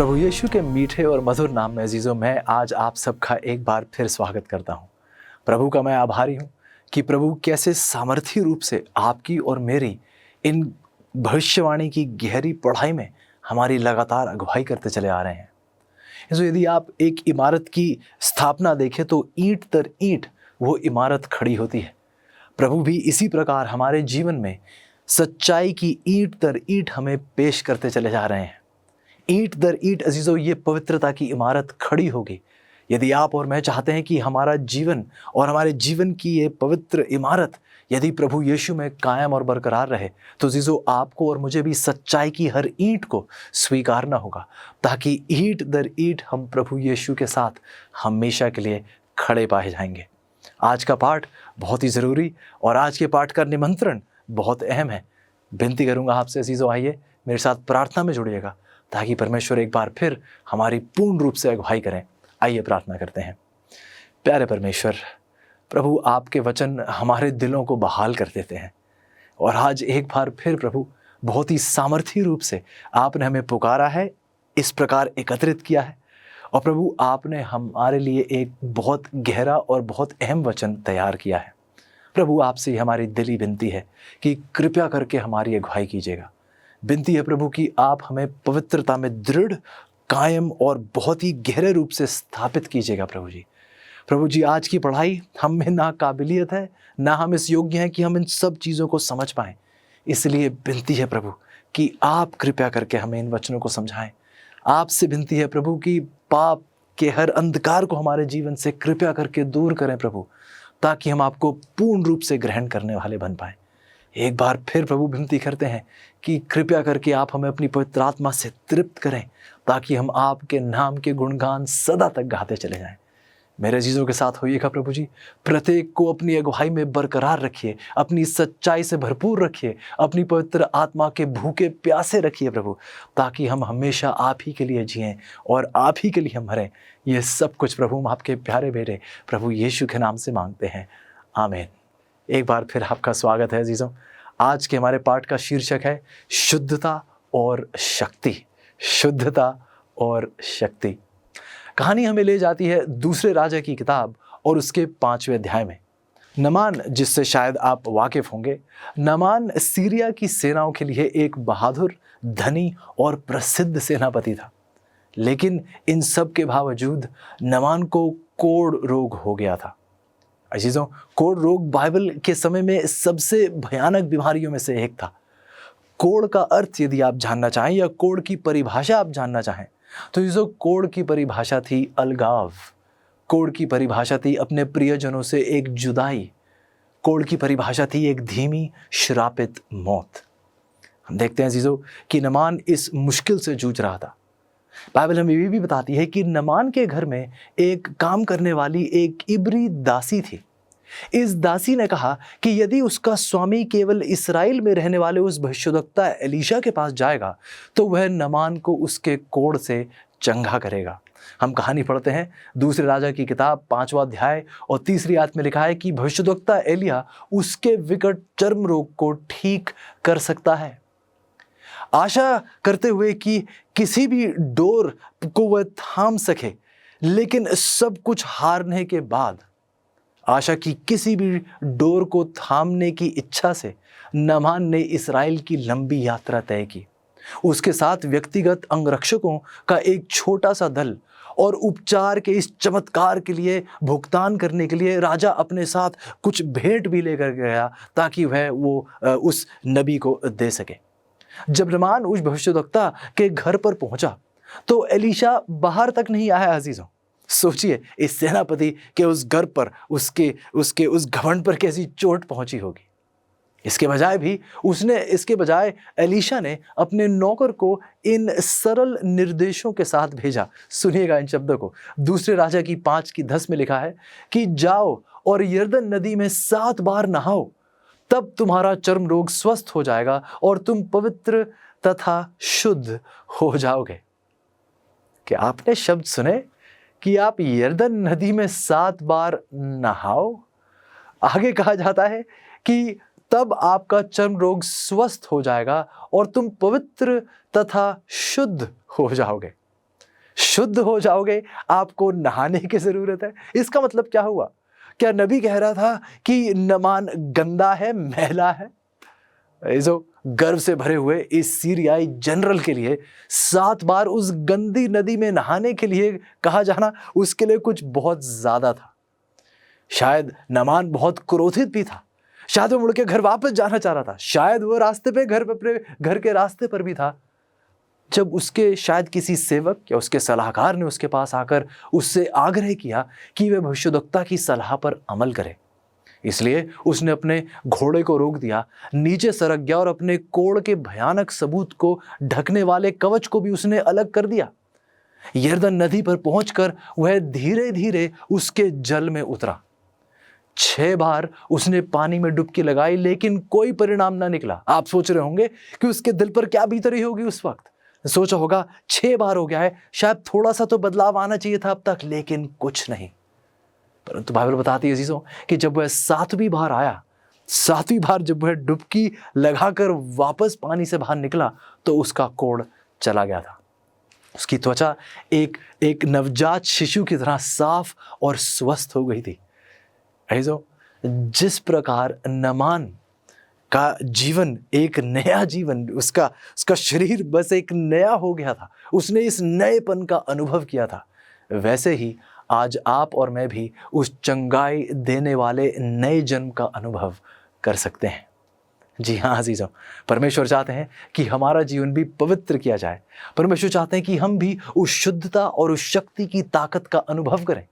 प्रभु यीशु के मीठे और मधुर नाम में अजीज़ों, मैं आज आप सबका एक बार फिर स्वागत करता हूँ। प्रभु का मैं आभारी हूँ कि प्रभु कैसे सामर्थी रूप से आपकी और मेरी इन भविष्यवाणी की गहरी पढ़ाई में हमारी लगातार अगुवाई करते चले आ रहे हैं। इसलिए यदि आप एक इमारत की स्थापना देखें तो ईंट दर ईंट वो इमारत खड़ी होती है। प्रभु भी इसी प्रकार हमारे जीवन में सच्चाई की ईंट दर ईंट हमें पेश करते चले जा रहे हैं। ईंट दर ईंट अजीजों, ये पवित्रता की इमारत खड़ी होगी यदि आप और मैं चाहते हैं कि हमारा जीवन और हमारे जीवन की ये पवित्र इमारत यदि प्रभु यीशु में कायम और बरकरार रहे, तो अजीजों आपको और मुझे भी सच्चाई की हर ईंट को स्वीकारना होगा, ताकि ईंट दर ईंट हम प्रभु यीशु के साथ हमेशा के लिए खड़े पाए जाएंगे। आज का पाठ बहुत ही ज़रूरी और आज के पाठ का निमंत्रण बहुत अहम है। विनती करूंगा आपसे अजीजों, आइए मेरे साथ प्रार्थना में जुड़िएगा ताकि परमेश्वर एक बार फिर हमारी पूर्ण रूप से अगुवाई करें। आइए प्रार्थना करते हैं। प्यारे परमेश्वर, प्रभु आपके वचन हमारे दिलों को बहाल कर देते हैं और आज एक बार फिर प्रभु बहुत ही सामर्थी रूप से आपने हमें पुकारा है, इस प्रकार एकत्रित किया है और प्रभु आपने हमारे लिए एक बहुत गहरा और बहुत अहम वचन तैयार किया है। प्रभु आपसे हमारी दिली विनती है कि कृपया करके हमारी अगुवाई कीजिएगा। विनती है प्रभु कि आप हमें पवित्रता में दृढ़, कायम और बहुत ही गहरे रूप से स्थापित कीजिएगा। प्रभु जी आज की पढ़ाई हम में ना काबिलियत है, ना हम इस योग्य हैं कि हम इन सब चीज़ों को समझ पाएं। इसलिए विनती है प्रभु कि आप कृपया करके हमें इन वचनों को समझाएं। आपसे विनती है प्रभु कि पाप के हर अंधकार को हमारे जीवन से कृपया करके दूर करें प्रभु, ताकि हम आपको पूर्ण रूप से ग्रहण करने वाले बन पाएं। एक बार फिर प्रभु विनती करते हैं कि कृपया करके आप हमें अपनी पवित्र आत्मा से तृप्त करें, ताकि हम आपके नाम के गुणगान सदा तक गाते चले जाएं। मेरे अजीजों के साथ होइएगा प्रभु जी। प्रत्येक को अपनी अगुवाई में बरकरार रखिए, अपनी सच्चाई से भरपूर रखिए, अपनी पवित्र आत्मा के भूखे प्यासे रखिए प्रभु, ताकि हम हमेशा आप ही के लिए जिएं और आप ही के लिए हम मरें। ये सब कुछ प्रभु हम आपके प्यारे बेटे प्रभु यीशु के नाम से मांगते हैं, आमीन। एक बार फिर आपका स्वागत है अजीजों। आज के हमारे पाठ का शीर्षक है शुद्धता और शक्ति। शुद्धता और शक्ति। कहानी हमें ले जाती है दूसरे राजा की किताब और उसके 5वें अध्याय में। नामान, जिससे शायद आप वाकिफ होंगे, नामान सीरिया की सेनाओं के लिए एक बहादुर, धनी और प्रसिद्ध सेनापति था। लेकिन इन सब के बावजूद नामान को कोढ़ रोग हो गया था। अजीजों, कोढ़ रोग बाइबल के समय में सबसे भयानक बीमारियों में से एक था। कोढ़ का अर्थ यदि आप जानना चाहें या कोढ़ की परिभाषा आप जानना चाहें तो अजीजों, कोढ़ की परिभाषा थी अलगाव। कोढ़ की परिभाषा थी अपने प्रियजनों से एक जुदाई। कोढ़ की परिभाषा थी एक धीमी श्रापित मौत। हम देखते हैं अजीजों कि नामान इस मुश्किल से जूझ रहा था। बाइबल हमें ये भी बताती है कि नामान के घर में एक काम करने वाली एक इब्री दासी थी। इस दासी ने कहा कि यदि उसका स्वामी केवल इस्राएल में रहने वाले उस भविष्यद्वक्ता एलीशा के पास जाएगा तो वह नामान को उसके कोढ़ से चंगा करेगा। हम कहानी पढ़ते हैं दूसरे राजा की किताब 5वां अध्याय और 3री आयत में लिखा है कि भविष्यद्वक्ता एलिया उसके विकट चर्म रोग को ठीक कर सकता है। आशा करते हुए कि किसी भी डोर को वह थाम सके, लेकिन सब कुछ हारने के बाद, आशा की किसी भी डोर को थामने की इच्छा से नामान ने इस्राएल की लंबी यात्रा तय की। उसके साथ व्यक्तिगत अंगरक्षकों का एक छोटा सा दल और उपचार के इस चमत्कार के लिए भुगतान करने के लिए राजा अपने साथ कुछ भेंट भी लेकर गया, ताकि वह उस नबी को दे सके। जब नामान उस भविष्यद्वक्ता के घर पर पहुंचा तो एलीशा बाहर तक नहीं आया। अजीजों, सोचिए इस सेनापति के उस घर पर उसके उस घमंड पर कैसी चोट पहुंची होगी। इसके बजाय एलीशा ने अपने नौकर को इन सरल निर्देशों के साथ भेजा। सुनिएगा इन शब्दों को। दूसरे राजा की 5:10 में लिखा है कि जाओ और यरदन नदी में 7 बार नहाओ, तब तुम्हारा चर्म रोग स्वस्थ हो जाएगा और तुम पवित्र तथा शुद्ध हो जाओगे। क्या आपने शब्द सुने कि आप यरदन नदी में 7 बार नहाओ? आगे कहा जाता है कि तब आपका चर्म रोग स्वस्थ हो जाएगा और तुम पवित्र तथा शुद्ध हो जाओगे। शुद्ध हो जाओगे, आपको नहाने की ज़रूरत है। इसका मतलब क्या हुआ? क्या नबी कह रहा था कि नामान गंदा है, मैला है? जो गर्व से भरे हुए इस सीरियाई जनरल के लिए 7 बार उस गंदी नदी में नहाने के लिए कहा जाना उसके लिए कुछ बहुत ज़्यादा था। शायद नामान बहुत क्रोधित भी था, शायद वो मुड़ के घर वापस जाना चाह रहा था, शायद वो रास्ते पे अपने घर के रास्ते पर भी था, जब उसके शायद किसी सेवक या उसके सलाहकार ने उसके पास आकर उससे आग्रह किया कि वह भविष्यद्वक्ता की सलाह पर अमल करे। इसलिए उसने अपने घोड़े को रोक दिया, नीचे सरक गया और अपने कोढ़ के भयानक सबूत को ढकने वाले कवच को भी उसने अलग कर दिया। यरदन नदी पर पहुंचकर वह धीरे धीरे उसके जल में उतरा। 6 बार उसने पानी में डुबकी लगाई, लेकिन कोई परिणाम ना निकला। आप सोच रहे होंगे कि उसके दिल पर क्या बीत रही होगी उस वक्त। सोचा होगा 6 बार हो गया है, शायद थोड़ा सा तो बदलाव आना चाहिए था अब तक, लेकिन कुछ नहीं। परंतु बाइबल बताती है अजीजों कि जब वह 7वीं बार आया, 7वीं बार जब वह डुबकी लगाकर वापस पानी से बाहर निकला, तो उसका कोढ़ चला गया था। उसकी त्वचा एक नवजात शिशु की तरह साफ और स्वस्थ हो गई थी। अजीजों, जिस प्रकार नामान का जीवन एक नया जीवन, उसका शरीर बस एक नया हो गया था, उसने इस नएपन का अनुभव किया था, वैसे ही आज आप और मैं भी उस चंगाई देने वाले नए जन्म का अनुभव कर सकते हैं। जी हाँ अजीजों, परमेश्वर चाहते हैं कि हमारा जीवन भी पवित्र किया जाए। परमेश्वर चाहते हैं कि हम भी उस शुद्धता और उस शक्ति की ताकत का अनुभव करें,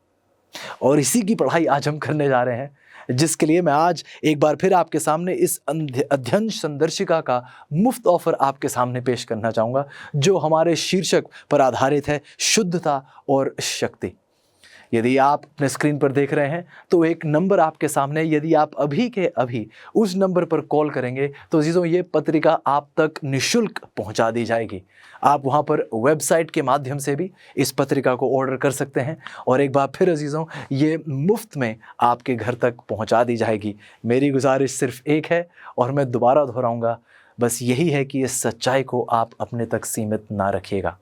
और इसी की पढ़ाई आज हम करने जा रहे हैं, जिसके लिए मैं आज एक बार फिर आपके सामने इस अध्ययन संदर्शिका का मुफ्त ऑफर आपके सामने पेश करना चाहूँगा, जो हमारे शीर्षक पर आधारित है, शुद्धता और शक्ति। यदि आप अपने स्क्रीन पर देख रहे हैं तो एक नंबर आपके सामने, यदि आप अभी के अभी उस नंबर पर कॉल करेंगे तो अजीजों ये पत्रिका आप तक निःशुल्क पहुंचा दी जाएगी। आप वहां पर वेबसाइट के माध्यम से भी इस पत्रिका को ऑर्डर कर सकते हैं, और एक बार फिर अजीजों ये मुफ्त में आपके घर तक पहुंचा दी जाएगी। मेरी गुजारिश सिर्फ एक है, और मैं दोबारा दोहराऊंगा, बस यही है कि इस सच्चाई को आप अपने तक सीमित ना रखिएगा।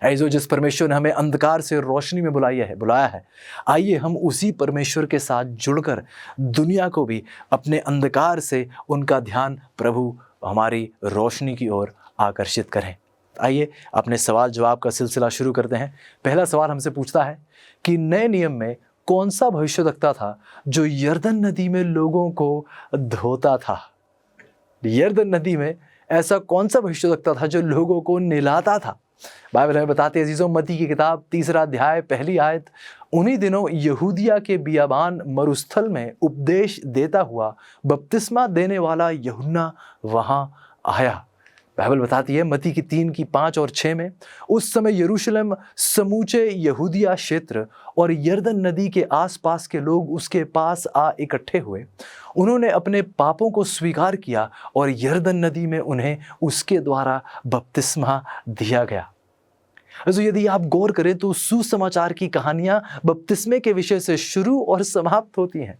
ऐसो जिस परमेश्वर ने हमें अंधकार से रोशनी में बुलाया है, आइए हम उसी परमेश्वर के साथ जुड़कर दुनिया को भी अपने अंधकार से उनका ध्यान प्रभु हमारी रोशनी की ओर आकर्षित करें। आइए अपने सवाल जवाब का सिलसिला शुरू करते हैं। पहला सवाल हमसे पूछता है कि नए नियम में कौन सा भविष्यद्वक्ता था जो यरदन नदी में लोगों को धोता था? यरदन नदी में ऐसा कौन सा भविष्यद्वक्ता था जो लोगों को नहलाता था? बाइबल हमें बताती है अजीजों, मत्ती की किताब 3 अध्याय 1 आयत, उन्हीं दिनों यहूदिया के बियाबान मरुस्थल में उपदेश देता हुआ बपतिस्मा देने वाला यूहन्ना वहां आया। बाइबल बताती है मत्ती की 3:5 और 6 में, उस समय यरूशलेम, समूचे यहूदिया क्षेत्र और यरदन नदी के आसपास के लोग उसके पास आ इकट्ठे हुए। उन्होंने अपने पापों को स्वीकार किया और यरदन नदी में उन्हें उसके द्वारा बपतिस्मा दिया गया। तो यदि आप गौर करें तो सुसमाचार की कहानियां बपतिस्मे के विषय से शुरू और समाप्त होती हैं।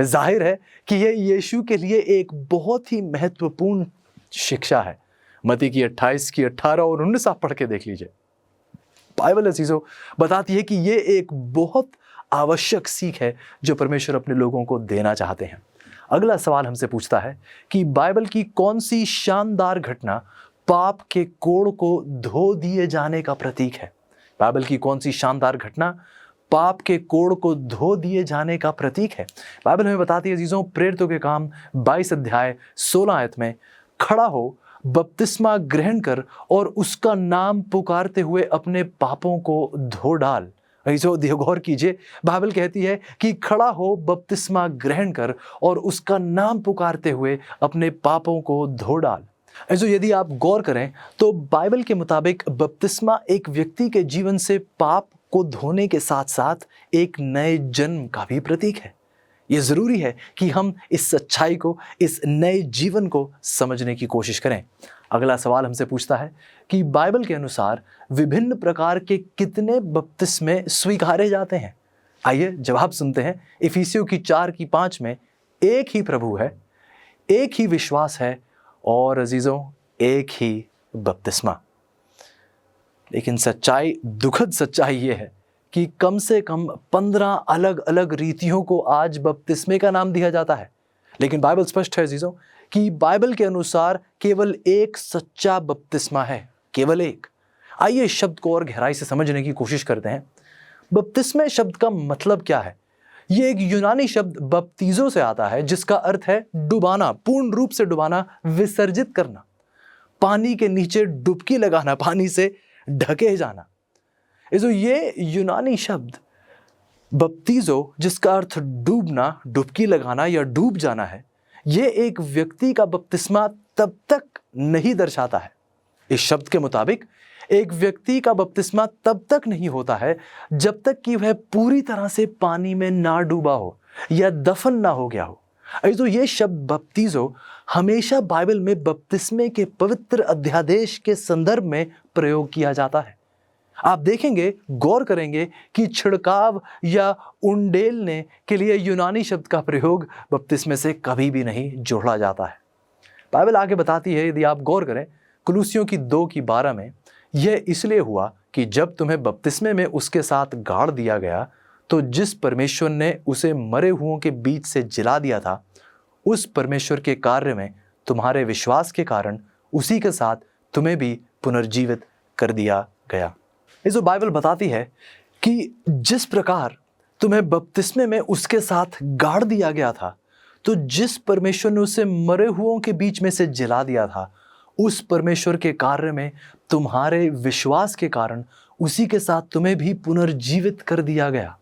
जाहिर है कि यह यीशु के लिए एक बहुत ही महत्वपूर्ण शिक्षा है। मत्ती की 28 की 18 और 19 आप पढ़ के देख लीजिए। बाइबल अजीजों बताती है कि ये एक बहुत आवश्यक सीख है जो परमेश्वर अपने लोगों को देना चाहते हैं। अगला सवाल हमसे पूछता है कि बाइबल की कौन सी शानदार घटना पाप के कोढ़ को धो दिए जाने का प्रतीक है? बाइबल की कौन सी शानदार घटना पाप के कोढ़ को धो दिए जाने का प्रतीक है? बाइबल हमें बताती है अजीजों, प्रेरितों के काम 22 अध्याय 16 आयत में, खड़ा हो, बपतिस्मा ग्रहण कर और उसका नाम पुकारते हुए अपने पापों को धो डाल। जो गौर कीजिए, बाइबल कहती है कि खड़ा हो, बपतिस्मा ग्रहण कर और उसका नाम पुकारते हुए अपने पापों को धो डाल। जो यदि आप गौर करें तो बाइबल के मुताबिक बपतिस्मा एक व्यक्ति के जीवन से पाप को धोने के साथ साथ एक नए जन्म का भी प्रतीक है। ये जरूरी है कि हम इस सच्चाई को, इस नए जीवन को समझने की कोशिश करें। अगला सवाल हमसे पूछता है कि बाइबल के अनुसार विभिन्न प्रकार के कितने बपतिस्मे स्वीकारे जाते हैं? आइए जवाब सुनते हैं। इफिसियों की 4:5 में, एक ही प्रभु है, एक ही विश्वास है और अजीजों एक ही बपतिस्मा। लेकिन सच्चाई, दुखद सच्चाई ये है कि कम से कम 15 अलग अलग रीतियों को आज बपतिस्मे का नाम दिया जाता है। लेकिन बाइबल स्पष्ट है अजीजों कि बाइबल के अनुसार केवल एक सच्चा बपतिस्मा है, केवल एक। आइए इस शब्द को और गहराई से समझने की कोशिश करते हैं। बपतिस्मे शब्द का मतलब क्या है? ये एक यूनानी शब्द बपतीजो से आता है, जिसका अर्थ है डुबाना, पूर्ण रूप से डुबाना, विसर्जित करना, पानी के नीचे डुबकी लगाना, पानी से ढके जाना। ये यूनानी शब्द बपतीजो, जिसका अर्थ डूबना, डुबकी लगाना या डूब जाना है, ये एक व्यक्ति का बपतिस्मा तब तक नहीं दर्शाता है। इस शब्द के मुताबिक एक व्यक्ति का बपतिस्मा तब तक नहीं होता है जब तक कि वह पूरी तरह से पानी में ना डूबा हो या दफन ना हो गया हो। तो ये शब्द बपतीजो हमेशा बाइबल में बपतिस्मे के पवित्र अध्यादेश के संदर्भ में प्रयोग किया जाता है। आप देखेंगे, गौर करेंगे कि छिड़काव या उंडेलने के लिए यूनानी शब्द का प्रयोग बपतिस्मे से कभी भी नहीं जोड़ा जाता है। बाइबल आगे बताती है, यदि आप गौर करें, कुलुसियों की 2:12 में, यह इसलिए हुआ कि जब तुम्हें बपतिस्मे में उसके साथ गाड़ दिया गया तो जिस परमेश्वर ने उसे मरे हुओं के बीच से जिला दिया था, उस परमेश्वर के कार्य में तुम्हारे विश्वास के कारण उसी के साथ तुम्हें भी पुनर्जीवित कर दिया गया। ये जो बाइबल बताती है कि जिस प्रकार तुम्हें बपतिस्मे में उसके साथ गाड़ दिया गया था, तो जिस परमेश्वर ने उसे मरे हुओं के बीच में से जिला दिया था, उस परमेश्वर के कार्य में तुम्हारे विश्वास के कारण उसी के साथ तुम्हें भी पुनर्जीवित कर दिया गया।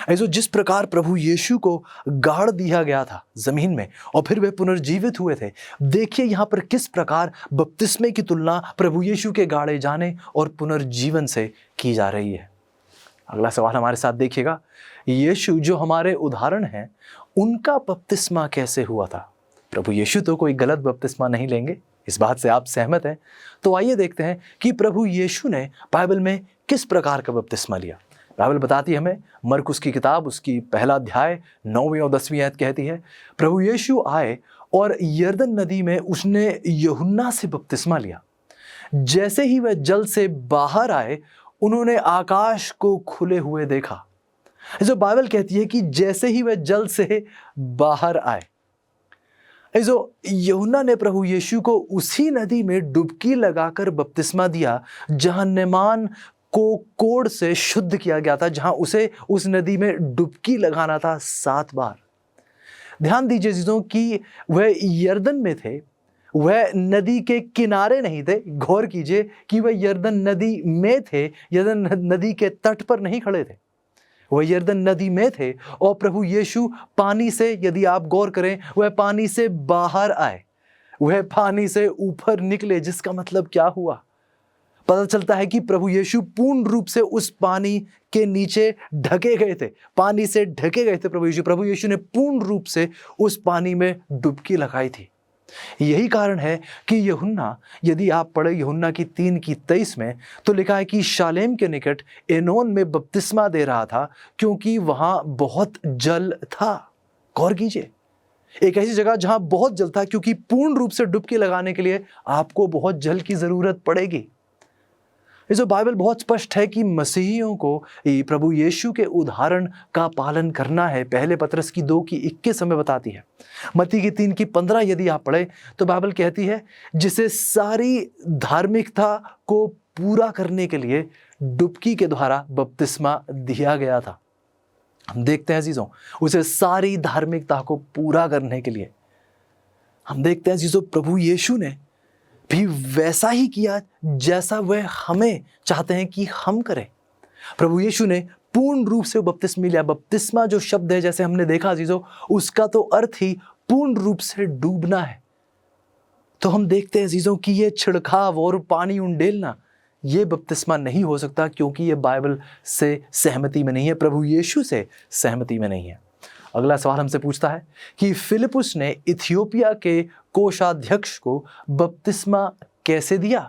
ऐसे जिस प्रकार प्रभु यीशु को गाड़ दिया गया था जमीन में और फिर वे पुनर्जीवित हुए थे, देखिए यहाँ पर किस प्रकार बपतिस्मे की तुलना प्रभु यीशु के गाड़े जाने और पुनर्जीवन से की जा रही है। अगला सवाल हमारे साथ देखिएगा, यीशु जो हमारे उदाहरण हैं, उनका बपतिस्मा कैसे हुआ था? प्रभु यीशु तो कोई गलत बपतिस्मा नहीं लेंगे, इस बात से आप सहमत हैं? तो आइए देखते हैं कि प्रभु यीशु ने बाइबल में किस प्रकार का बपतिस्मा लिया। बाइबल बताती है हमें, मरकुस की किताब उसकी 1 अध्याय 9वीं और 10वीं आयत कहती है, प्रभु यीशु आए और यरदन नदी में उसने यूहन्ना से बपतिस्मा लिया। जैसे ही वह जल से बाहर आए, उन्होंने आकाश को खुले हुए देखा। जो बाइबल कहती है कि जैसे ही वह जल से बाहर आए, जो यूहन्ना ने प्रभु यीशु को उसी नदी में डुबकी लगाकर बपतिस्मा दिया जहां नैमान को कोढ़ से शुद्ध किया गया था, जहां उसे उस नदी में डुबकी लगाना था 7 बार। ध्यान दीजिए चीजों कि वह यरदन में थे, वह नदी के किनारे नहीं थे। गौर कीजिए कि वह यरदन नदी में थे, यरदन नदी के तट पर नहीं खड़े थे, वह यरदन नदी में थे। और प्रभु यीशु पानी से, यदि आप गौर करें, वह पानी से बाहर आए, वह पानी से ऊपर निकले। जिसका मतलब क्या हुआ? पता चलता है कि प्रभु यीशु पूर्ण रूप से उस पानी के नीचे ढके गए थे, पानी से ढके गए थे। प्रभु यीशु ने पूर्ण रूप से उस पानी में डुबकी लगाई थी। यही कारण है कि यूहन्ना, यदि आप पढ़े यूहन्ना की 3:23 में, तो लिखा है कि शालेम के निकट एनोन में बपतिस्मा दे रहा था क्योंकि वहां बहुत जल था। गौर कीजिए, एक ऐसी जगह जहां बहुत जल था, क्योंकि पूर्ण रूप से डुबकी लगाने के लिए आपको बहुत जल की जरूरत पड़ेगी। जो बाइबल बहुत स्पष्ट है कि मसीहियों को प्रभु यीशु के उदाहरण का पालन करना है। पहले पतरस की 2:21 हमें बताती है। मत्ती की 3:15 यदि आप पढ़े तो बाइबल कहती है, जिसे सारी धार्मिकता को पूरा करने के लिए डुबकी के द्वारा बपतिस्मा दिया गया था। हम देखते हैं अजीजों, उसे सारी धार्मिकता को पूरा करने के लिए हम देखते हैं अजीजों, प्रभु यीशु ने भी वैसा ही किया जैसा वह हमें चाहते हैं कि हम करें। प्रभु यीशु ने पूर्ण रूप से बपतिस्मा लिया। बपतिस्मा जो शब्द है, जैसे हमने देखा अजीजों, उसका तो अर्थ ही पूर्ण रूप से डूबना है। तो हम देखते हैं अजीजों कि ये छिड़काव और पानी उंडेलना, ये बपतिस्मा नहीं हो सकता, क्योंकि ये बाइबल से सहमति में नहीं है, प्रभु यीशु से सहमति में नहीं है। अगला सवाल हमसे पूछता है कि फिलिपुस ने इथियोपिया के कोषाध्यक्ष को बपतिस्मा कैसे दिया?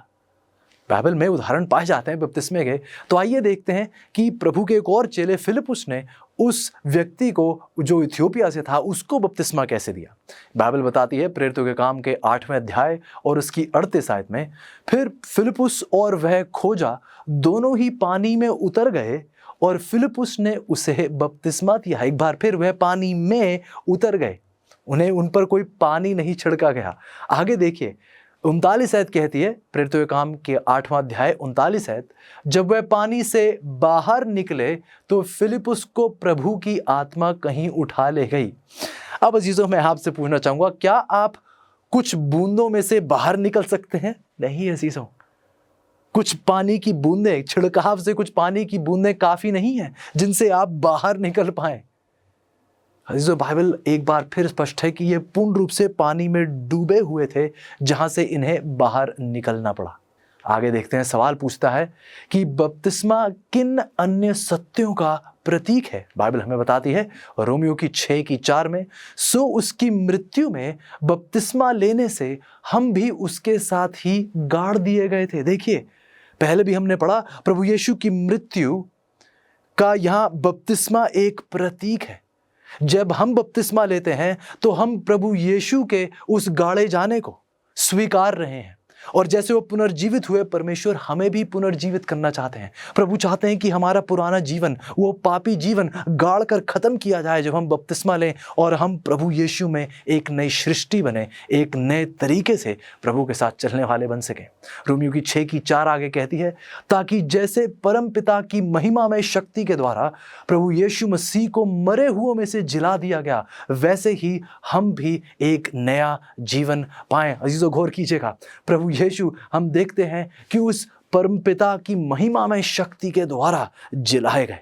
बाइबल में उदाहरण पाए जाते हैं बपतिस्मे के। तो आइए देखते हैं कि प्रभु के एक और चेले फिलिपुस ने उस व्यक्ति को जो इथियोपिया से था उसको बपतिस्मा कैसे दिया। बाइबल बताती है प्रेरितों के काम के 8वें अध्याय और उसकी 38 आयत में, फिर फिलिपुस और वह खोजा दोनों ही पानी में उतर गए और फिलिपुस ने उसे बपतिस्मा दिया। एक बार फिर वह पानी में उतर गए, उन्हें उन पर कोई पानी नहीं छिड़का गया। आगे देखिए 39 आयत कहती है, प्रेरितों के काम के 8वां अध्याय 39 आयत, जब वह पानी से बाहर निकले तो फिलिपुस को प्रभु की आत्मा कहीं उठा ले गई। अब अजीजों मैं आपसे पूछना चाहूंगा, क्या आप कुछ बूंदों में से बाहर निकल सकते हैं? नहीं अजीजों, कुछ पानी की बूंदें, छिड़काव से कुछ पानी की बूंदें काफी नहीं है जिनसे आप बाहर निकल पाए। अजीजों बाइबल एक बार फिर स्पष्ट है कि ये पूर्ण रूप से पानी में डूबे हुए थे जहां से इन्हें बाहर निकलना पड़ा। आगे देखते हैं, सवाल पूछता है कि बपतिस्मा किन अन्य सत्यों का प्रतीक है। बाइबल हमें बताती है रोमियो की 6:4 में, सो उसकी मृत्यु में बपतिस्मा लेने से हम भी उसके साथ ही गाड़ दिए गए थे। देखिए पहले भी हमने पढ़ा प्रभु यीशु की मृत्यु का यहाँ बपतिस्मा एक प्रतीक है। जब हम बपतिस्मा लेते हैं तो हम प्रभु यीशु के उस गाड़े जाने को स्वीकार रहे हैं, और जैसे वो पुनर्जीवित हुए परमेश्वर हमें भी पुनर्जीवित करना चाहते हैं। प्रभु चाहते हैं कि हमारा पुराना जीवन, वो पापी जीवन गाड़ कर खत्म किया जाए जब हम बपतिस्मा लें और हम प्रभु यीशु में एक नई सृष्टि बने, एक नए तरीके से प्रभु के साथ चलने वाले बन सकें। रोमियो की 6:4 आगे कहती है, ताकि जैसे परम पिता की महिमामय शक्ति के द्वारा प्रभु यीशु मसीह को मरे हुओं में से जिला दिया गया, वैसे ही हम भी एक नया जीवन पाएं। अजीजों गौर कीजिएगा, प्रभु यीशु हम देखते हैं कि उस परमपिता की महिमामय शक्ति के द्वारा जिलाए गए।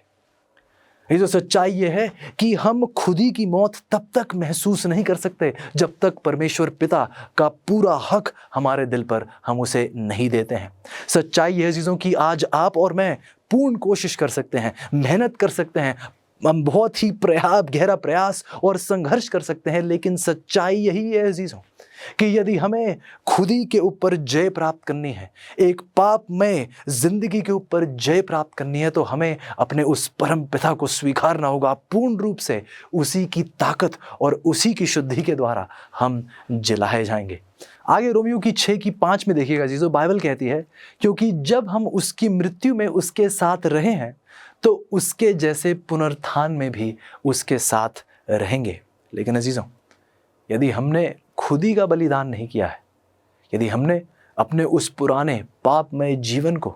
ये जो सच्चाई ये है कि हम खुद ही की मौत तब तक महसूस नहीं कर सकते जब तक परमेश्वर पिता का पूरा हक हमारे दिल पर हम उसे नहीं देते हैं। सच्चाई ये है चीज़ों की, आज आप और मैं पूर्ण कोशिश कर सकते हैं, मेहनत कर सकते हैं, हम बहुत ही गहरा प्रयास और संघर्ष कर सकते हैं, लेकिन सच्चाई यही है अजीजों कि यदि हमें खुद ही के ऊपर जय प्राप्त करनी है, एक पापमय जिंदगी के ऊपर जय प्राप्त करनी है, तो हमें अपने उस परम पिता को स्वीकारना होगा पूर्ण रूप से। उसी की ताकत और उसी की शुद्धि के द्वारा हम जिलाए जाएंगे। आगे रोमियो की 6:5 में देखिएगा जीजो, बाइबल कहती है, क्योंकि जब हम उसकी मृत्यु में उसके साथ रहे हैं तो उसके जैसे पुनरुत्थान में भी उसके साथ रहेंगे। लेकिन अजीजों, यदि हमने खुद ही का बलिदान नहीं किया है, यदि हमने अपने उस पुराने पापमय जीवन को,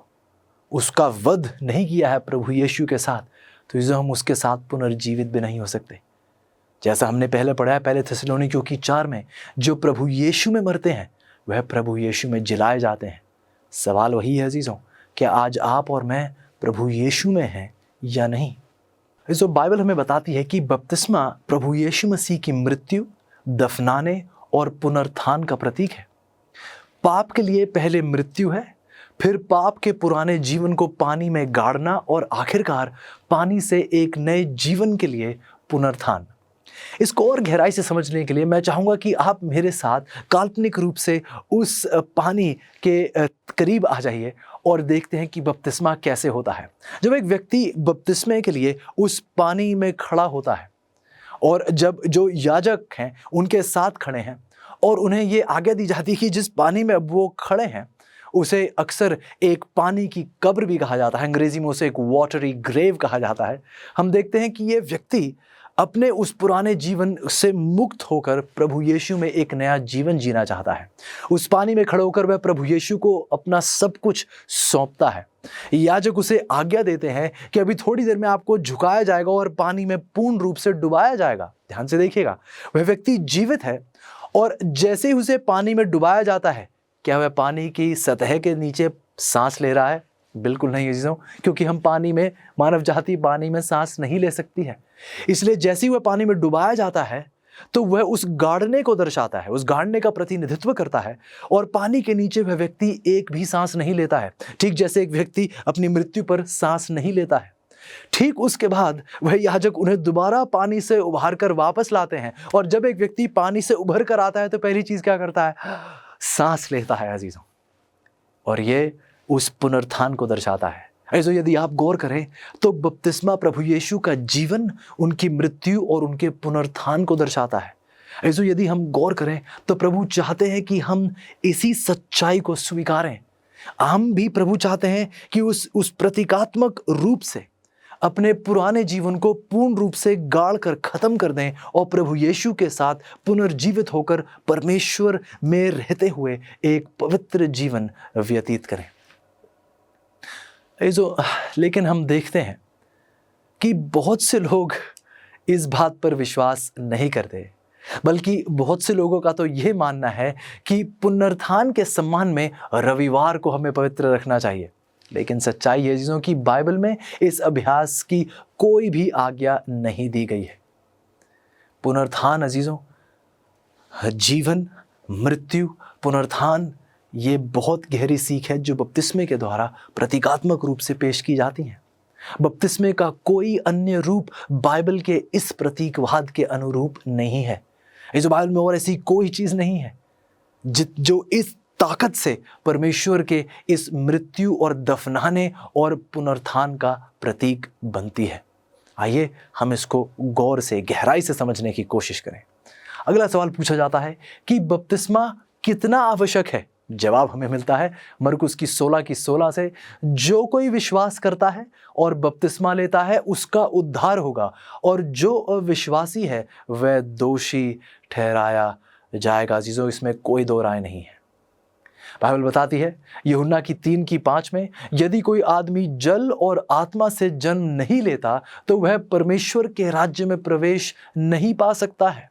उसका वध नहीं किया है प्रभु यीशु के साथ, तो अजीजों हम उसके साथ पुनर्जीवित भी नहीं हो सकते। जैसा हमने पहले पढ़ा है पहले थिस्सलुनीकियों की 4 में, जो प्रभु यीशु में मरते हैं वह प्रभु यीशु में जिलाए जाते हैं। सवाल वही है अजीजों, क्या आज आप और मैं प्रभु यीशु में हैं या नहीं? जो बाइबल हमें बताती है कि बपतिस्मा प्रभु यीशु मसीह की मृत्यु, दफनाने और पुनरुत्थान का प्रतीक है। पाप के लिए पहले मृत्यु है, फिर पाप के पुराने जीवन को पानी में गाड़ना, और आखिरकार पानी से एक नए जीवन के लिए पुनरुत्थान। इसको और गहराई से समझने के लिए मैं चाहूँगा कि आप मेरे साथ काल्पनिक रूप से उस पानी के करीब आ जाइए और देखते हैं कि बपतिस्मा कैसे होता है। जब एक व्यक्ति बपतिस्मे के लिए उस पानी में खड़ा होता है, और जब जो याजक हैं उनके साथ खड़े हैं, और उन्हें ये आज्ञा दी जाती है कि जिस पानी में वो खड़े हैं उसे अक्सर एक पानी की कब्र भी कहा जाता है, अंग्रेजी में उसे एक वाटरी ग्रेव कहा जाता है। हम देखते हैं कि ये व्यक्ति अपने उस पुराने जीवन से मुक्त होकर प्रभु यीशु में एक नया जीवन जीना चाहता है। उस पानी में खड़े होकर वह प्रभु यीशु को अपना सब कुछ सौंपता है। याजक उसे आज्ञा देते हैं कि अभी थोड़ी देर में आपको झुकाया जाएगा और पानी में पूर्ण रूप से डुबाया जाएगा। ध्यान से देखिएगा, वह व्यक्ति जीवित है, और जैसे ही उसे पानी में डुबाया जाता है, क्या वह पानी की सतह के नीचे सांस ले रहा है? बिल्कुल नहीं अजीजों, क्योंकि हम पानी में, मानव जाति पानी में सांस नहीं ले सकती है। इसलिए जैसे ही वह पानी में डुबाया जाता है तो वह उस गाड़ने को दर्शाता है, उस गाड़ने का प्रतिनिधित्व करता है, और पानी के नीचे वह व्यक्ति एक भी सांस नहीं लेता है। ठीक जैसे एक व्यक्ति अपनी मृत्यु पर सांस नहीं लेता है, ठीक उसके बाद वह याजक उन्हें दोबारा पानी से उभार कर वापस लाते हैं, और जब एक व्यक्ति पानी से उभर कर आता है तो पहली चीज क्या करता है? सांस लेता है अजीजों। और ये उस पुनरुत्थान को दर्शाता है। ऐसे यदि आप गौर करें तो बपतिस्मा प्रभु यीशु का जीवन, उनकी मृत्यु और उनके पुनरुत्थान को दर्शाता है। ऐसे यदि हम गौर करें तो प्रभु चाहते हैं कि हम इसी सच्चाई को स्वीकारें। हम भी प्रभु चाहते हैं कि उस प्रतीकात्मक रूप से अपने पुराने जीवन को पूर्ण रूप से गाड़ कर खत्म कर दें और प्रभु यीशु के साथ पुनर्जीवित होकर परमेश्वर में रहते हुए एक पवित्र जीवन व्यतीत करें। लेकिन हम देखते हैं कि बहुत से लोग इस बात पर विश्वास नहीं करते, बल्कि बहुत से लोगों का तो यह मानना है कि पुनरुत्थान के सम्मान में रविवार को हमें पवित्र रखना चाहिए। लेकिन सच्चाई है चीज़ों की, बाइबल में इस अभ्यास की कोई भी आज्ञा नहीं दी गई है। पुनरुत्थान अजीजों, जीवन, मृत्यु, पुनरुत्थान, ये बहुत गहरी सीख है जो बपतिस्मे के द्वारा प्रतीकात्मक रूप से पेश की जाती है। बपतिस्मे का कोई अन्य रूप बाइबल के इस प्रतीकवाद के अनुरूप नहीं है। इस बाइबल में और ऐसी कोई चीज़ नहीं है जो इस ताकत से परमेश्वर के इस मृत्यु और दफनाने और पुनरुत्थान का प्रतीक बनती है। आइए हम इसको गौर से, गहराई से समझने की कोशिश करें। अगला सवाल पूछा जाता है कि बपतिस्मा कितना आवश्यक है। जवाब हमें मिलता है मरकुस की 16 से, जो कोई विश्वास करता है और बपतिस्मा लेता है उसका उद्धार होगा, और जो अविश्वासी है वह दोषी ठहराया जाएगा। अजीजों, इसमें कोई दो राय नहीं है। बाइबल बताती है यूहन्ना की 3:5 में, यदि कोई आदमी जल और आत्मा से जन्म नहीं लेता तो वह परमेश्वर के राज्य में प्रवेश नहीं पा सकता है।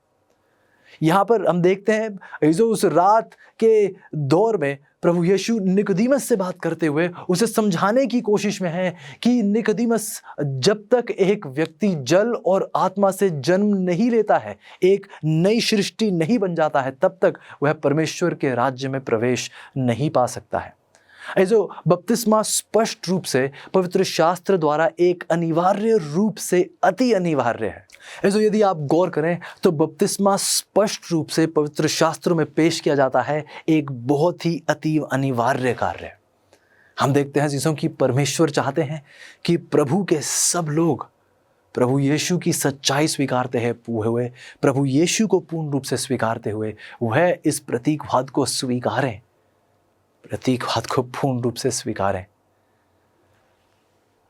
यहाँ पर हम देखते हैं जो उस रात के दौर में प्रभु यीशु निकोदेमस से बात करते हुए उसे समझाने की कोशिश में है कि निकोदेमस, जब तक एक व्यक्ति जल और आत्मा से जन्म नहीं लेता है, एक नई सृष्टि नहीं बन जाता है, तब तक वह परमेश्वर के राज्य में प्रवेश नहीं पा सकता है। ऐसे बपतिस्मा स्पष्ट रूप से पवित्र शास्त्र द्वारा एक अनिवार्य रूप से अति अनिवार्य है। ऐसे यदि आप गौर करें तो बपतिस्मा स्पष्ट रूप से पवित्र शास्त्रों में पेश किया जाता है एक बहुत ही अति अनिवार्य कार्य। हम देखते हैं जिसों की परमेश्वर चाहते हैं कि प्रभु के सब लोग प्रभु यीशु की सच्चाई स्वीकारते हुए, प्रभु यीशु को पूर्ण रूप से स्वीकारते हुए वह इस प्रतीकवाद को स्वीकारें, प्रतीकवाद को पूर्ण रूप से स्वीकारें।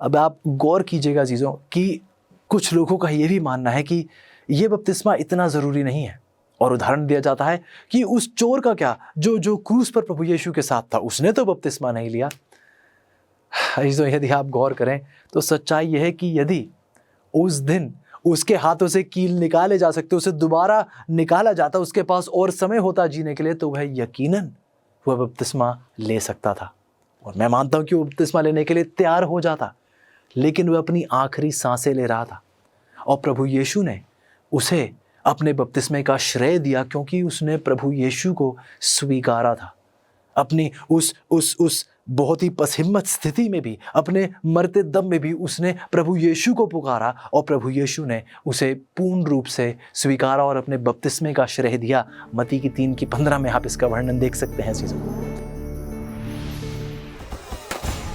अब आप गौर कीजिएगा चीज़ों कि कुछ लोगों का यह भी मानना है कि यह बपतिस्मा इतना ज़रूरी नहीं है, और उदाहरण दिया जाता है कि उस चोर का क्या जो क्रूस पर प्रभु यीशु के साथ था, उसने तो बपतिस्मा नहीं लिया। यदि आप गौर करें तो सच्चाई यह है कि यदि उस दिन उसके हाथों से कील निकाले जा सकते, उसे दोबारा निकाला जाता, उसके पास और समय होता जीने के लिए, तो वह यकीनन वह बपतिस्मा ले सकता था। और मैं मानता हूं कि वो बपतिस्मा लेने के लिए तैयार हो जाता, लेकिन वह अपनी आखिरी सांसें ले रहा था, और प्रभु यीशु ने उसे अपने बपतिस्मे का श्रेय दिया क्योंकि उसने प्रभु यीशु को स्वीकारा था। अपनी उस बहुत ही पसहिम्मत स्थिति में भी, अपने मरते दम में भी उसने प्रभु यीशु को पुकारा, और प्रभु यीशु ने उसे पूर्ण रूप से स्वीकारा और अपने बपतिस्मे का श्रेय दिया। मत्ती की 3:15 में आप इसका वर्णन देख सकते हैं। चीज़ों